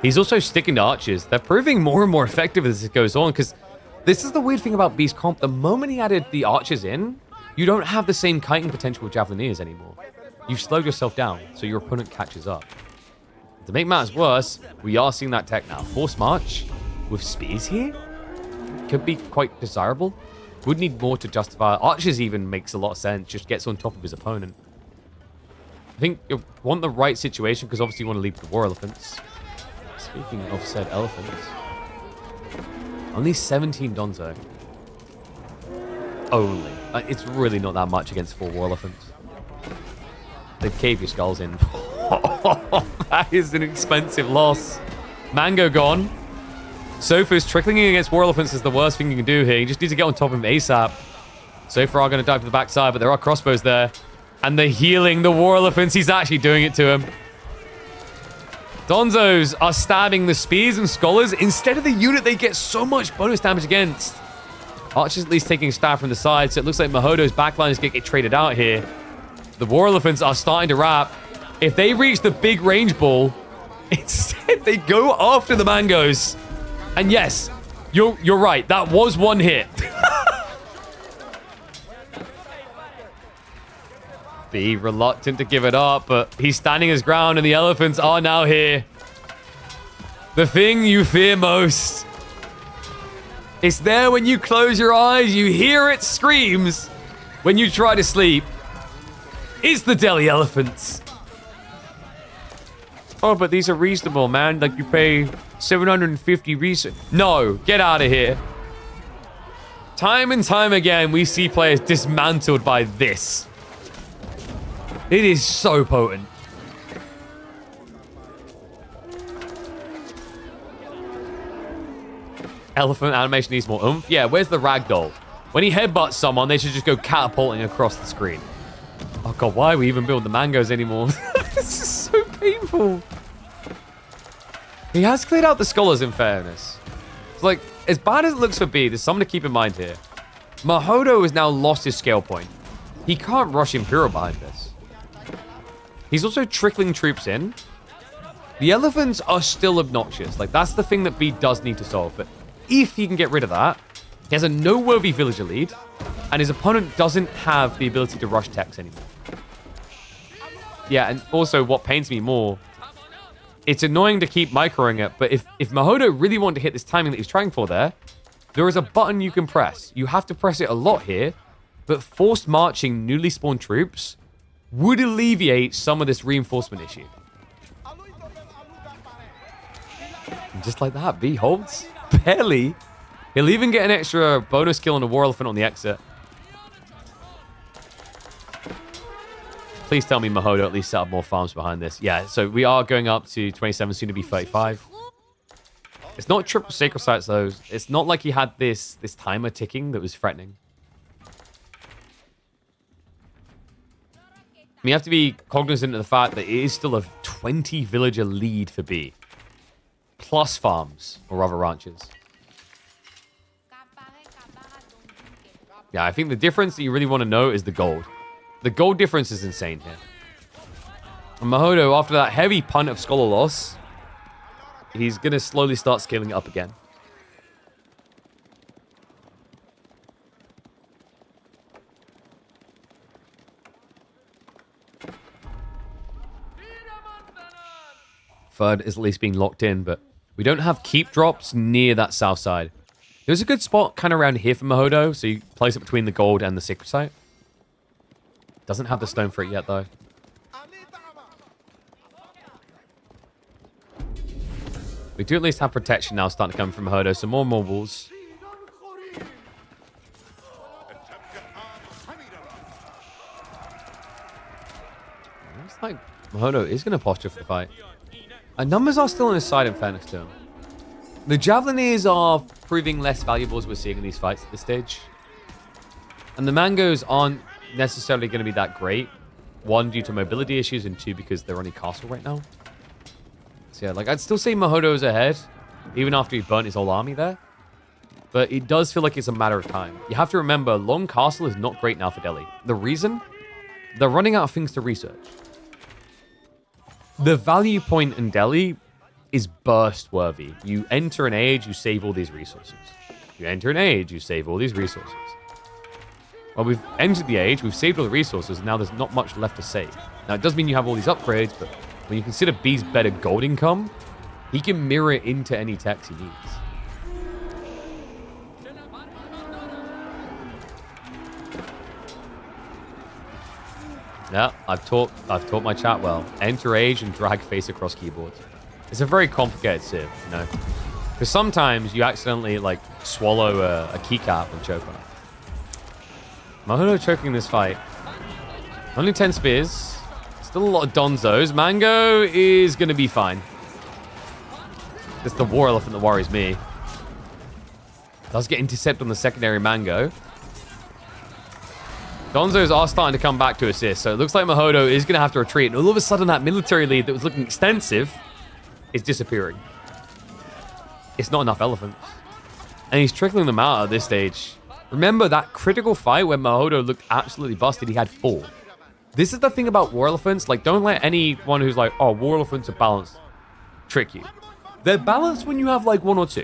He's also sticking to archers. They're proving more and more effective as it goes on, because this is the weird thing about Beast Comp. The moment he added the archers in, you don't have the same kiting potential with Javelineers anymore. You've slowed yourself down, so your opponent catches up. To make matters worse, we are seeing that tech now. Force March with spears here could be quite desirable. Would need more to justify. Archers even makes a lot of sense. Just gets on top of his opponent. I think you want the right situation, because obviously you want to lead the war elephants. Speaking of said elephants, only 17 Donzo. Only. It's really not that much against 4 war elephants. They cave your skulls in. That is an expensive loss. Mango gone. Sofa's trickling in against war elephants is the worst thing you can do here. You just need to get on top of him ASAP. Sofa are going to dive to the backside, but there are crossbows there. And they're healing the war elephants. He's actually doing it to him. Donzos are stabbing the spears and scholars instead of the unit they get so much bonus damage against. Archer's at least taking a stab from the side, so it looks like Mahodo's backline is going to get traded out here. The war elephants are starting to wrap. If they reach the big range ball, instead they go after the mangoes. And yes, you're right. That was one hit. Be reluctant to give it up, but he's standing his ground, and the elephants are now here. The thing you fear most. It's there when you close your eyes. You hear it screams when you try to sleep. It's the Delhi elephants. Oh, but these are reasonable, man. Like, you pay 750 research. No, get out of here. Time and time again, we see players dismantled by this. It is so potent. Elephant animation needs more oomph. Yeah, where's the ragdoll? When he headbutts someone, they should just go catapulting across the screen. Oh god, why are we even build the mangoes anymore? This is so painful. He has cleared out the scholars, in fairness. It's like, as bad as it looks for B, there's something to keep in mind here. Mahodo has now lost his scale point. He can't rush Imperial behind this. He's also trickling troops in. The elephants are still obnoxious. Like, that's the thing that B does need to solve. But if he can get rid of that, he has a no-worthy villager lead, and his opponent doesn't have the ability to rush techs anymore. Yeah, and also what pains me more, it's annoying to keep microing it, but if Mahodo really wanted to hit this timing that he's trying for there is a button you can press. You have to press it a lot here, but forced marching newly spawned troops would alleviate some of this reinforcement issue. And just like that, B holds. Barely. He'll even get an extra bonus kill on a war elephant on the exit. Please tell me Mahodo at least set up more farms behind this. Yeah, so we are going up to 27, soon to be 35. It's not triple sacred sites, though. It's not like he had this timer ticking that was threatening. You have to be cognizant of the fact that it is still a 20 villager lead for B. Plus farms, or other ranches. Yeah, I think the difference that you really want to know is the gold. The gold difference is insane here. And Mahodo, after that heavy punt of scholar loss, he's going to slowly start scaling it up again. Third is at least being locked in, but we don't have keep drops near that south side. There's a good spot kind of around here for Mahodo, so you place it between the gold and the sacred site. Doesn't have the stone for it yet, though. We do at least have protection now starting to come from Mahodo, so more and more walls. Mahodo is going to posture for the fight. Numbers are still on his side in fairness to him. The Javelineers are proving less valuable as we're seeing in these fights at this stage. And the Mangoes aren't necessarily going to be that great. One, due to mobility issues, and two, because they're only castle right now. So yeah, like, I'd still say Mahodo's ahead, even after he burnt his whole army there. But it does feel like it's a matter of time. You have to remember, Long Castle is not great now for Delhi. The reason? They're running out of things to research. The value point in Delhi is burst worthy. You enter an age, you save all these resources. You enter an age, you save all these resources. Well, we've entered the age, we've saved all the resources, and now there's not much left to save. Now, it does mean you have all these upgrades, but when you consider B's better gold income, he can mirror it into any techs he needs. Yeah, I've taught my chat well. Enter age and drag face across keyboards. It's a very complicated civ, you know? Because sometimes you accidentally, like, swallow a keycap and choke on it. Mahodo choking this fight. Only 10 spears. Still a lot of donzos. Mango is going to be fine. It's the war elephant that worries me. Does get intercept on the secondary Mango. Donzos are starting to come back to assist, so it looks like Mahodo is going to have to retreat. And all of a sudden, that military lead that was looking extensive is disappearing. It's not enough elephants. And he's trickling them out at this stage. Remember that critical fight where Mahodo looked absolutely busted? He had 4. This is the thing about war elephants. Like, don't let anyone who's like, oh, war elephants are balanced, trick you. They're balanced when you have like 1 or 2.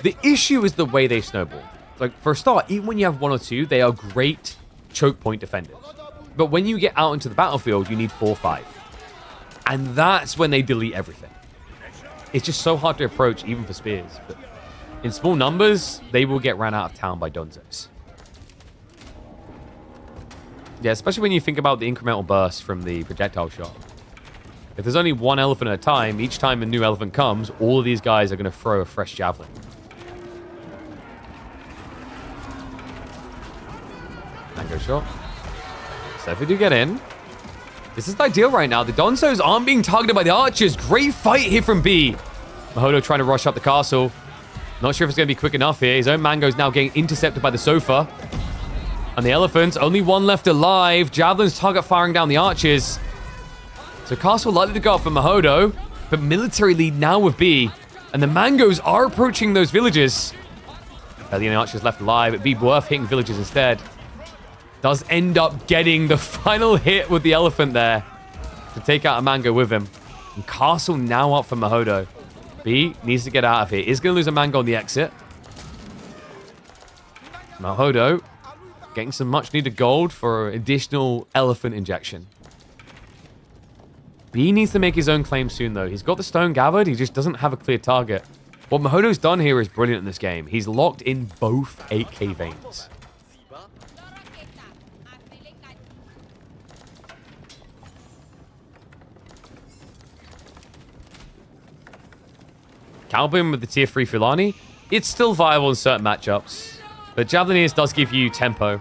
The issue is the way they snowball. Like, for a start, even when you have 1 or 2, they are great choke point defenders. But when you get out into the battlefield, you need 4 or 5. And that's when they delete everything. It's just so hard to approach, even for spears. But in small numbers, they will get ran out of town by donzos. Yeah, especially when you think about the incremental burst from the projectile shot. If there's only 1 elephant at a time, each time a new elephant comes, all of these guys are going to throw a fresh javelin. Mango shot. So if they do get in, this is ideal right now. The donzos aren't being targeted by the archers. Great fight here from B. Mahodo trying to rush up the castle. Not sure if it's going to be quick enough here. His own Mango's now getting intercepted by the sofa. And the elephants, only 1 left alive. Javelins target firing down the archers. So castle likely to go up for Mahodo. But military lead now with B. And the Mangoes are approaching those villages. The only archers left alive. It'd be worth hitting villages instead. Does end up getting the final hit with the elephant there to take out a Mango with him. And castle now up for Mahodo. B needs to get out of here. Is going to lose a Mango on the exit. Mahodo getting some much needed gold for additional elephant injection. B needs to make his own claim soon though. He's got the stone gathered. He just doesn't have a clear target. What Mahodo's done here is brilliant in this game. He's locked in both 8k veins. Calvin with the tier 3 Fulani, it's still viable in certain matchups, but Javelineers does give you tempo.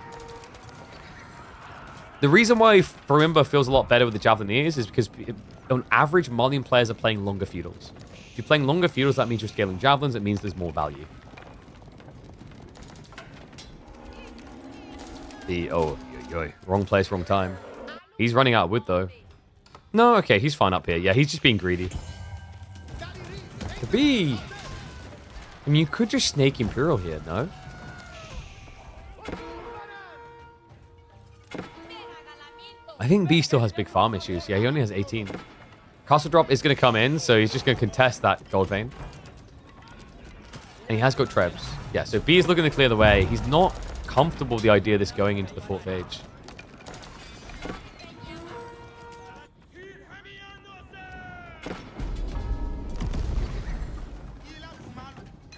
The reason why Farimba feels a lot better with the Javelineers is because on average, Malian players are playing longer feudals. If you're playing longer feudals, that means you're scaling javelins, it means there's more value. Wrong place, wrong time. He's running out of wood though. No, okay, he's fine up here. Yeah, he's just being greedy. To be... I mean, you could just snake Imperial here, no? I think B still has big farm issues. Yeah, he only has 18. Castle drop is going to come in, so he's just going to contest that gold vein. And he has got trebs. Yeah, so B is looking to clear the way. He's not comfortable with the idea of this going into the 4th age.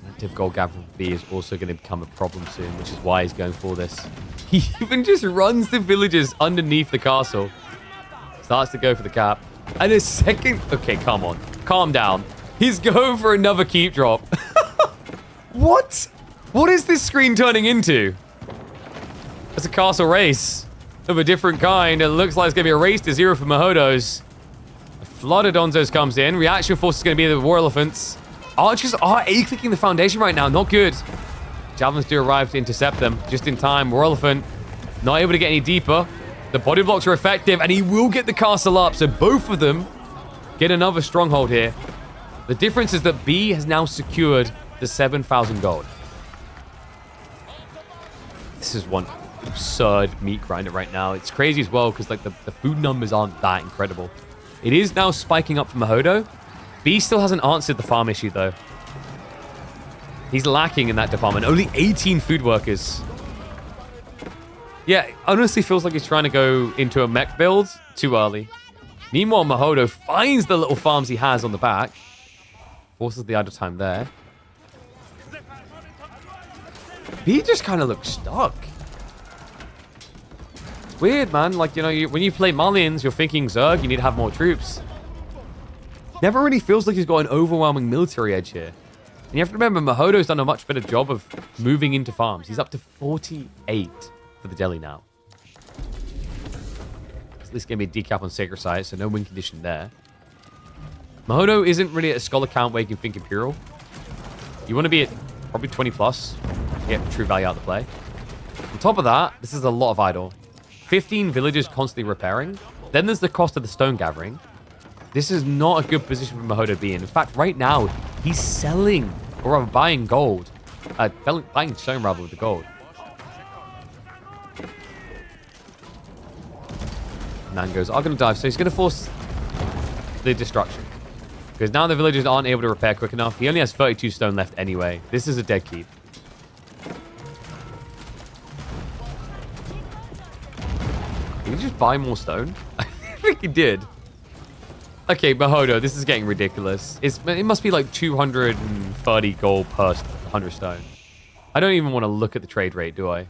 Active gold gathering for B is also going to become a problem soon, which is why he's going for this. He even just runs the villagers underneath the castle. Starts to go for the cap. And a second... Okay, come on. Calm down. He's going for another keep drop. What? What is this screen turning into? It's a castle race. of a different kind. It looks like it's going to be a race to zero for Mahodos. A flood of Donzos comes in. Reaction force is going to be the War Elephants. Archers are A-clicking the foundation right now. Not good. Javelins do arrive to intercept them just in time. War Elephant not able to get any deeper. The body blocks are effective, and he will get the castle up. So both of them get another stronghold here. The difference is that B has now secured the 7,000 gold. This is one absurd meat grinder right now. It's crazy as well because like the food numbers aren't that incredible. It is now spiking up for Mahodo. B still hasn't answered the farm issue though. He's lacking in that department. Only 18 food workers. Yeah, honestly feels like he's trying to go into a mech build too early. Meanwhile, Mahodo finds the little farms he has on the back. Forces the idle time there. B just kind of looks stuck. It's weird, man. Like, you know, when you play Malians, you're thinking Zerg, you need to have more troops. Never really feels like he's got an overwhelming military edge here. And you have to remember, Mahodo's done a much better job of moving into farms. He's up to 48 for the Delhi now. At least going to be a decap on Sacred Site, so no win condition there. Mahodo isn't really at a scholar count where you can think Imperial. You want to be at probably 20 plus to get true value out of the play. On top of that, this is a lot of idle. 15 villages constantly repairing. Then there's the cost of the stone gathering. This is not a good position for Mahodo to be in. In fact, right now, he's selling, or rather buying gold. Buying stone rather with the gold. Mangoes are going to dive, so he's going to force the destruction. Because now the villagers aren't able to repair quick enough. He only has 32 stone left anyway. This is a dead keep. Did he just buy more stone? I think he did. Okay, Mahodo, this is getting ridiculous. It must be like 230 gold per 100 stone. I don't even want to look at the trade rate, do I?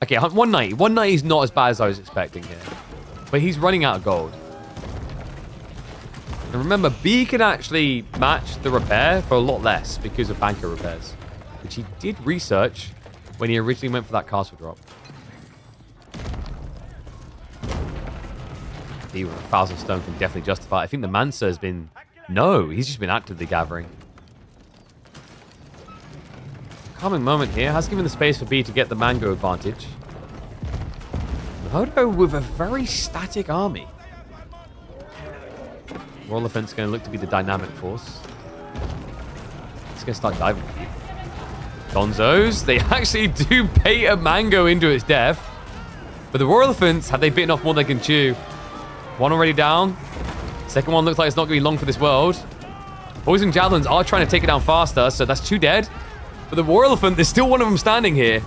Okay, 190. 190 is not as bad as I was expecting here. But he's running out of gold. And remember, B can actually match the repair for a lot less because of banker repairs. Which he did research when he originally went for that castle drop. B with 1,000 stone can definitely justify it. I think the Mansa has been... No, he's just been actively gathering. Calming moment here. Has given the space for B to get the mango advantage. Mahodo with a very static army. War Elephant's going to look to be the dynamic force. It's going to start diving. Donzos, they actually do bait a mango into its death. But the War Elephants, have they bitten off more than they can chew? One already down. Second one looks like it's not going to be long for this world. Poison Javelins are trying to take it down faster, so that's 2 dead. But the War Elephant, there's still one of them standing here.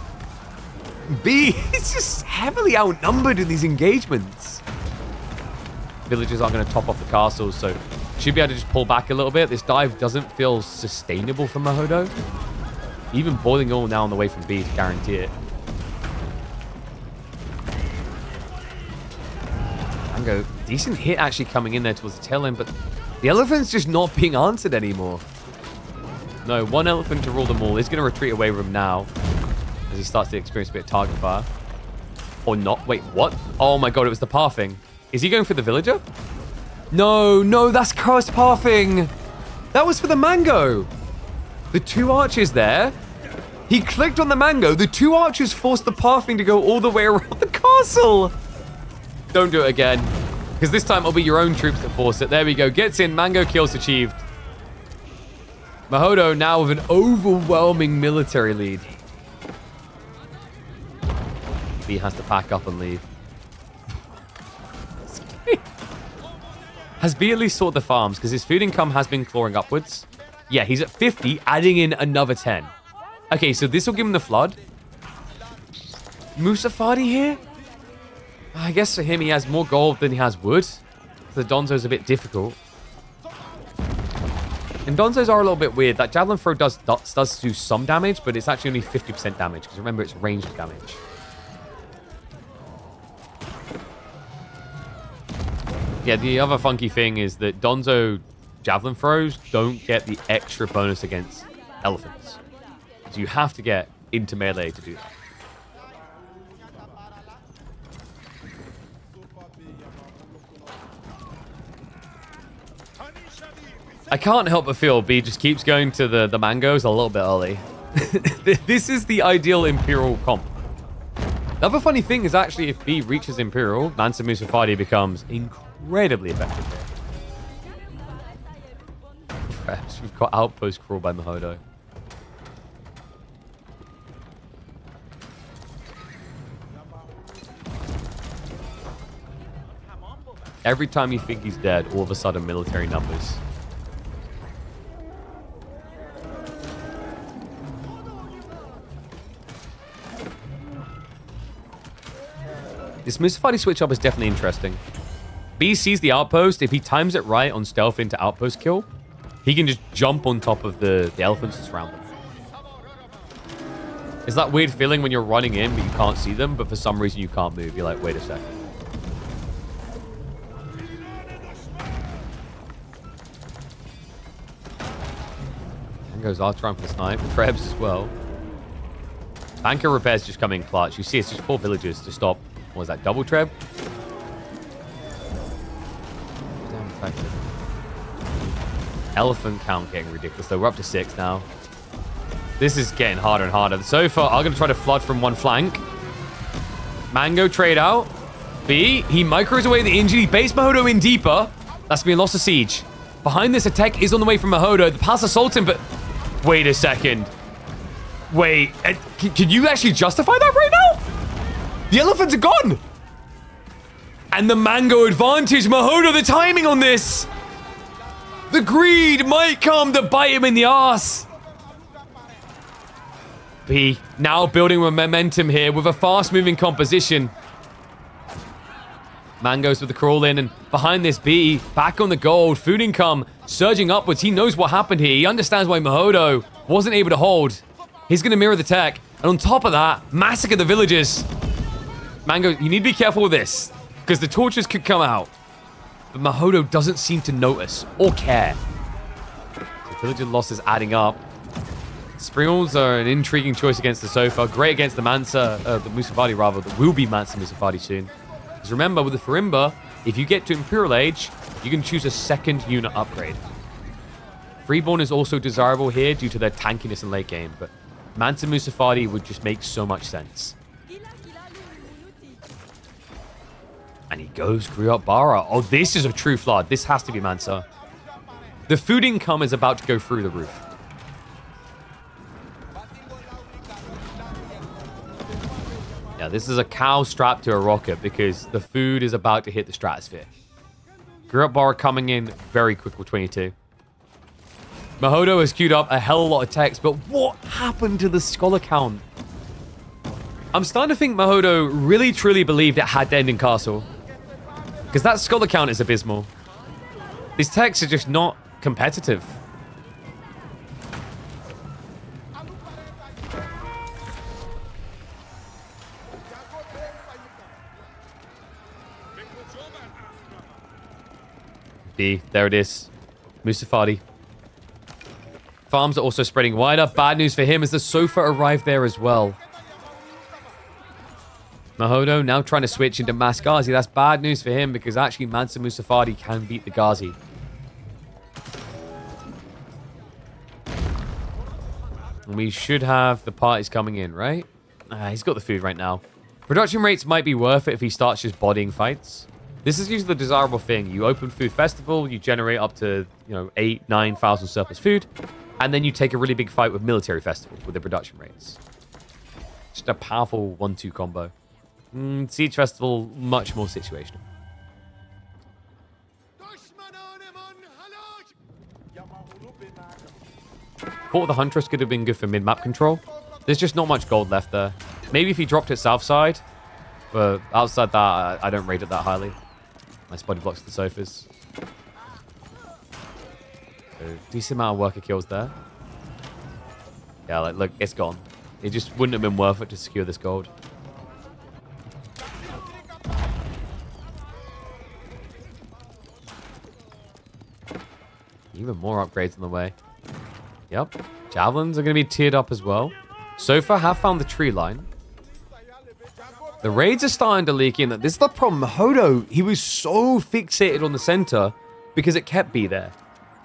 B is just heavily outnumbered in these engagements. Villagers are going to top off the castles, so should be able to just pull back a little bit. This dive doesn't feel sustainable for Mahodo. Even boiling oil now on the way from B to guarantee it. Mango, decent hit actually coming in there towards the tail end, but the elephant's just not being answered anymore. No, one elephant to rule them all. He's going to retreat away from him now as he starts to experience a bit of target fire. Or not. Wait, what? Oh my god, it was the pathing. Is he going for the villager? No, no, that's cursed pathing. That was for the mango. The 2 archers there. He clicked on the mango. The 2 archers forced the pathing to go all the way around the castle. Don't do it again. Because this time it'll be your own troops that force it. There we go. Gets in. Mango kills achieved. Mahodo now with an overwhelming military lead. B has to pack up and leave. Has B at least sorted the farms? Because his food income has been clawing upwards. Yeah, he's at 50, adding in another 10. Okay, so this will give him the flood. Musafadi here? I guess for him, he has more gold than he has wood. The Donzo's a bit difficult. And Donzos are a little bit weird. That Javelin Throw does do some damage, but it's actually only 50% damage. Because remember, it's ranged damage. Yeah, the other funky thing is that Donzo Javelin Throws don't get the extra bonus against elephants. So you have to get into melee to do that. I can't help but feel B just keeps going to the mangoes a little bit early. This is the ideal Imperial comp. The other funny thing is actually if B reaches Imperial, Mansa Musafadi becomes incredibly effective here. Perhaps we've got Outpost crawl by Mahodo. Every time you think he's dead, all of a sudden military numbers. This Musafadi switch up is definitely interesting. B sees the outpost. If he times it right on stealth into outpost kill, he can just jump on top of the elephants and surround them. It's that weird feeling when you're running in, but you can't see them, but for some reason you can't move. You're like, wait a second. And goes after him for the snipe. Trebs as well. Banker repairs just come in clutch. You see it's just 4 villagers to stop. What was that, double treb? Damn effective. Elephant count getting ridiculous though. We're up to 6 now. This is getting harder and harder. So far, I'm going to try to flood from one flank. Mango trade out. B, he micros away the injury. Base Mahodo in deeper. That's going to be a loss of siege. Behind this attack is on the way from Mahodo. The pass assaults him, but... Wait a second. Wait. Can you actually justify that right now? The elephants are gone. And the mango advantage. Mahodo, the timing on this. The greed might come to bite him in the ass. B now building momentum here with a fast-moving composition. Mangoes with the crawl in, and behind this B, back on the gold. Food income surging upwards. He knows what happened here. He understands why Mahodo wasn't able to hold. He's going to mirror the tech. And on top of that, massacre the villagers. Mango, you need to be careful with this, because the torches could come out. But Mahodo doesn't seem to notice or care. So villager losses adding up. Springles are an intriguing choice against the Sofa. Great against the the Musafadi rather, that will be Mansa Musafadi soon. Because remember, with the Farimba, if you get to Imperial Age, you can choose a second unit upgrade. Freeborn is also desirable here due to their tankiness in late game, but Mansa Musafadi would just make so much sense. And he goes Griot Bara. Oh, this is a true flood. This has to be Mansa. The food income is about to go through the roof. Yeah, this is a cow strapped to a rocket because the food is about to hit the stratosphere. Griot Bara coming in very quick with 22. Mahodo has queued up a hell of a lot of text, but what happened to the scholar count? I'm starting to think Mahodo really truly believed it had to end in castle. Because that scholar count is abysmal. These techs are just not competitive. B, there it is. Musafadi. Farms are also spreading wider. Bad news for him as the Sofa arrived there as well. Mahodo now trying to switch into Mass Ghazi. That's bad news for him because actually Mansa Musafadi can beat the Ghazi. And we should have the parties coming in, right? He's got the food right now. Production rates might be worth it if he starts just bodying fights. This is usually the desirable thing. You open Food Festival, you generate up to, 8,000, 9,000 surplus food, and then you take a really big fight with Military Festival with the production rates. Just a powerful 1-2 combo. Siege Festival, much more situational. Thought the Huntress could have been good for mid-map control. There's just not much gold left there. Maybe if he dropped it south side, but outside that, I don't rate it that highly. Nice body blocks to the Sofas. So, decent amount of worker kills there. Yeah, look, it's gone. It just wouldn't have been worth it to secure this gold. Even more upgrades on the way. Yep. Javelins are going to be tiered up as well. Sofa have found the tree line. The raids are starting to leak in. This is the problem. Mahodo, he was so fixated on the center because it kept B there.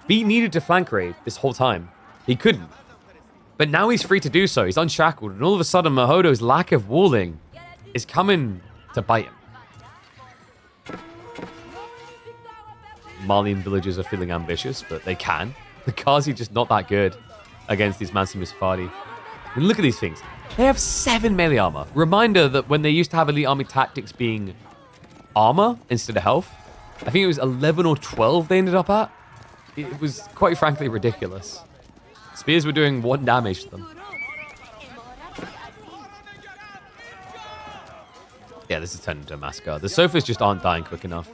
B needed to flank raid this whole time. He couldn't. But now he's free to do so. He's unshackled. And all of a sudden, Mahodo's lack of walling is coming to bite him. Malian villagers are feeling ambitious, but they can. The Ghazi just not that good against these Mansi Musafadi. I mean, look at these things. They have 7 melee armor. Reminder that when they used to have elite army tactics being armor instead of health, I think it was 11 or 12 they ended up at. It was quite frankly ridiculous. Spears were doing 1 damage to them. Yeah, this is turning into a massacre. The sofas just aren't dying quick enough.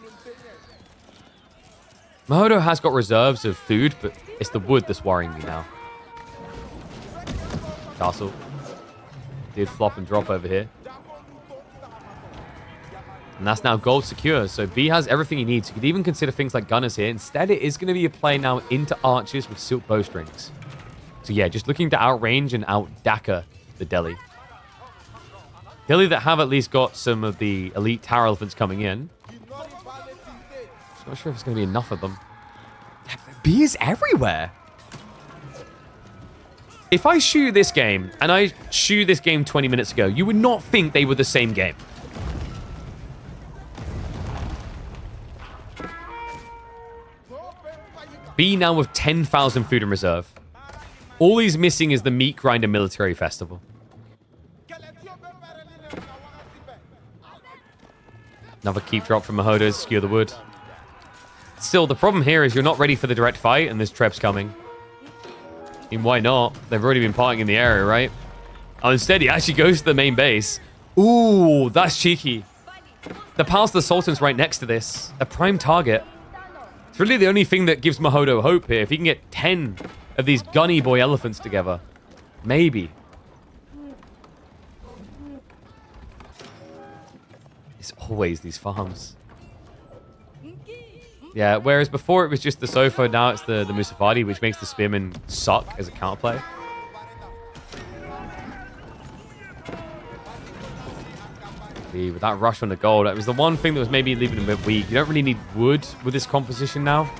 Mahodo has got reserves of food, but it's the wood that's worrying me now. Castle. Did flop and drop over here. And that's now gold secure. So B has everything he needs. You could even consider things like gunners here. Instead, it is going to be a play now into archers with silk bowstrings. So yeah, just looking to outrange and out-Daka the Delhi. Delhi that have at least got some of the elite tower elephants coming in. Just not sure if it's going to be enough of them. B is everywhere. If I shoot this game, and I shoot this game 20 minutes ago, you would not think they were the same game. B now with 10,000 food in reserve. All he's missing is the meat grinder military festival. Another keep drop from Mahodo, skewer the wood. Still, the problem here is you're not ready for the direct fight, and this Treb's coming. I mean, why not? They've already been partying in the area, right? Oh, instead, he actually goes to the main base. Ooh, that's cheeky. The Palace of the Sultan's right next to this. A prime target. It's really the only thing that gives Mahodo hope here. If he can get 10 of these gunny boy elephants together. Maybe. It's always these farms. Yeah, whereas before it was just the Sofa, now it's the Musafadi, which makes the Spearmen suck as a counterplay. With that rush on the gold, it was the one thing that was maybe leaving him a bit weak. You don't really need wood with this composition now.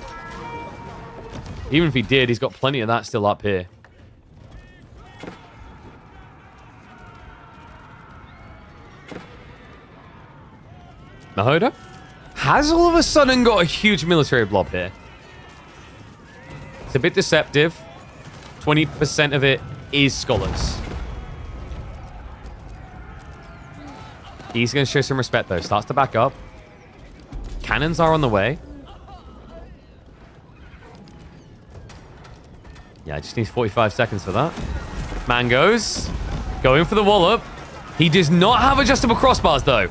Even if he did, he's got plenty of that still up here. Mahodo has all of a sudden got a huge military blob here. It's a bit deceptive. 20% of it is scholars. He's going to show some respect, though. Starts to back up. Cannons are on the way. Yeah, I just need 45 seconds for that. Man goes. Going for the wallop. He does not have adjustable crossbars, though.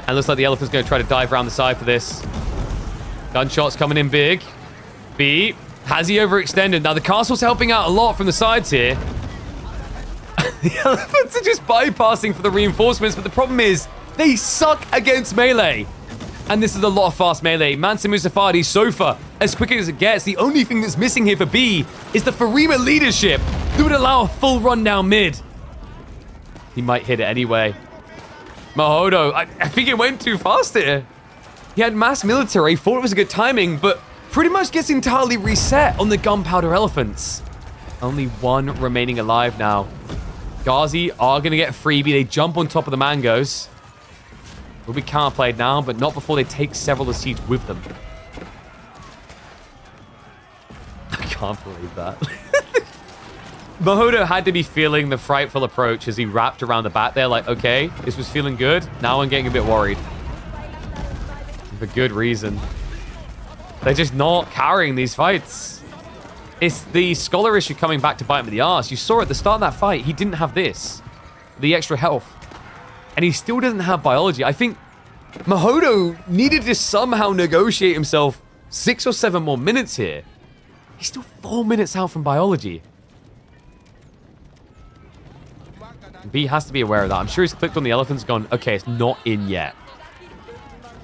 And looks like the elephant's going to try to dive around the side for this. Gunshots coming in big. B. Has he overextended? Now, the castle's helping out a lot from the sides here. The elephants are just bypassing for the reinforcements, but the problem is they suck against melee. And this is a lot of fast melee. Mansa Musafadi, Sofa, as quick as it gets. The only thing that's missing here for B is the Farima leadership that would allow a full run down mid. He might hit it anyway. Mahodo, I think it went too fast here. He had mass military, thought it was a good timing, but pretty much gets entirely reset on the gunpowder elephants. Only one remaining alive now. Ghazi are going to get freebie. They jump on top of the mangoes. Will be counterplayed now, but not before they take several of the siege with them. I can't believe that. Mahodo had to be feeling the frightful approach as he wrapped around the back there like, okay, this was feeling good. Now I'm getting a bit worried. For good reason. They're just not carrying these fights. It's the scholar issue coming back to bite him in the arse. You saw at the start of that fight, he didn't have this. The extra health. And he still doesn't have biology. I think Mahodo needed to somehow negotiate himself 6 or 7 more minutes here. He's still 4 minutes out from biology. B has to be aware of that. I'm sure he's clicked on the elephants gone, okay, it's not in yet.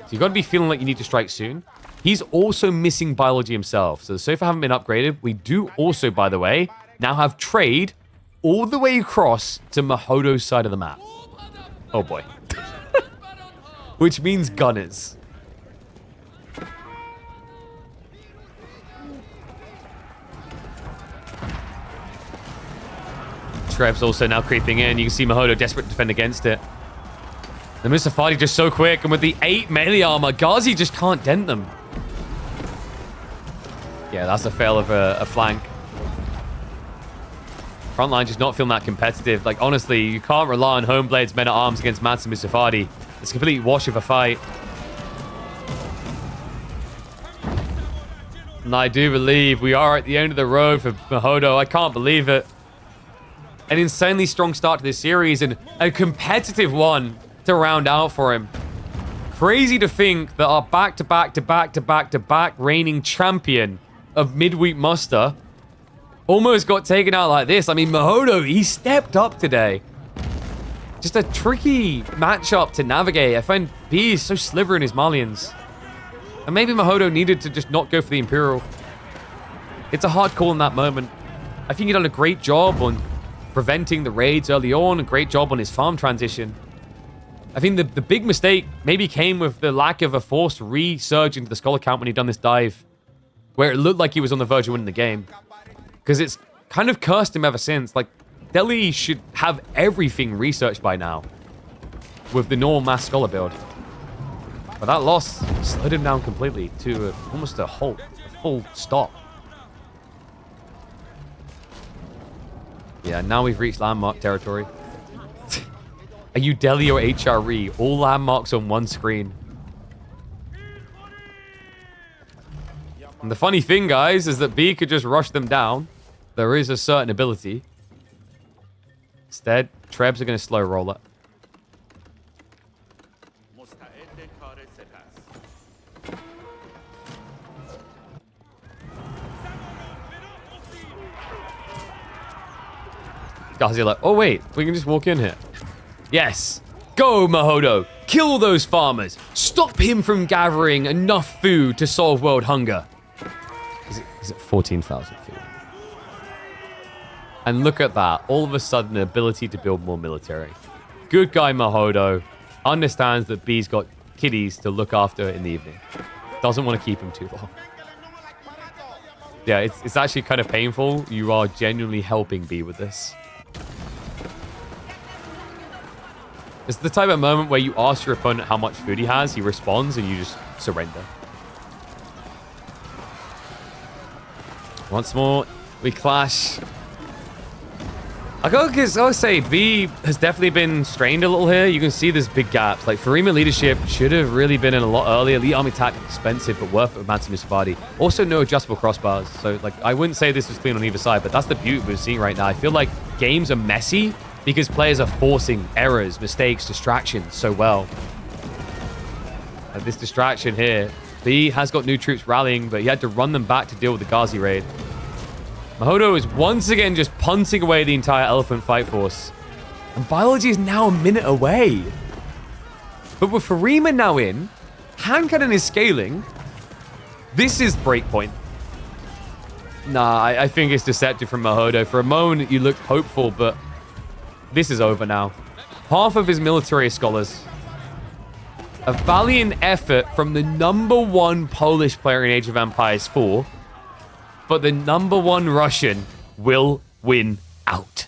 So you've got to be feeling like you need to strike soon. He's also missing biology himself. So the Sofa haven't been upgraded. We do also, by the way, now have trade all the way across to Mahodo's side of the map. Oh boy. Which means gunners. Treb's also now creeping in. You can see Mahodo desperate to defend against it. The Mustaphadi just so quick, and with the 8 melee armor, Ghazi just can't dent them. Yeah, that's a fail of a flank. Frontline just not feeling that competitive. Like, honestly, you can't rely on Homeblade's men-at-arms against Mats and Mustaphadi. It's a complete wash of a fight. And I do believe we are at the end of the road for Mahodo. I can't believe it. An insanely strong start to this series and a competitive one to round out for him. Crazy to think that our back-to-back reigning champion of midweek muster almost got taken out like this. I mean, Mahodo, he stepped up today. Just a tricky matchup to navigate. I find B is so sliver in his Malians. And maybe Mahodo needed to just not go for the Imperial. It's a hard call in that moment. I think he done a great job on preventing the raids early on, a great job on his farm transition. I think the big mistake maybe came with the lack of a forced resurge into the scholar count when he'd done this dive, where it looked like he was on the verge of winning the game. Because it's kind of cursed him ever since. Like, Delhi should have everything researched by now with the normal mass scholar build. But that loss slowed him down completely to almost a halt, a full stop. Yeah, now we've reached landmark territory. Are you Delhi or HRE? All landmarks on one screen. And the funny thing, guys, is that B could just rush them down. There is a certain ability. Instead, Trebs are going to slow roll it. Guys are like, oh wait, we can just walk in here. Yes. Go, Mahodo. Kill those farmers. Stop him from gathering enough food to solve world hunger. Is it 14,000 food? And look at that. All of a sudden, an ability to build more military. Good guy, Mahodo. Understands that B's got kiddies to look after in the evening. Doesn't want to keep him too long. Yeah, it's actually kind of painful. You are genuinely helping B with this. It's the type of moment where you ask your opponent how much food he has, he responds, and you just surrender. Once more, we clash. I gotta say, B has definitely been strained a little here. You can see there's big gaps. Like, Farima leadership should have really been in a lot earlier. Elite army tactic expensive, but worth it with Mansa Musafadi. Also, no adjustable crossbars. So, like, I wouldn't say this was clean on either side, but that's the beauty we're seeing right now. I feel like games are messy because players are forcing errors, mistakes, distractions so well. And this distraction here, B has got new troops rallying, but he had to run them back to deal with the Ghazi raid. Mahodo is once again just punting away the entire elephant fight force. And biology is now a minute away. But with Farima now in, hand cannon is scaling. This is breakpoint. Nah, I think it's deceptive from Mahodo. For a moment, you looked hopeful, but this is over now. Half of his military scholars. A valiant effort from the #1 Polish player in Age of Empires 4. But the #1 Russian will win out.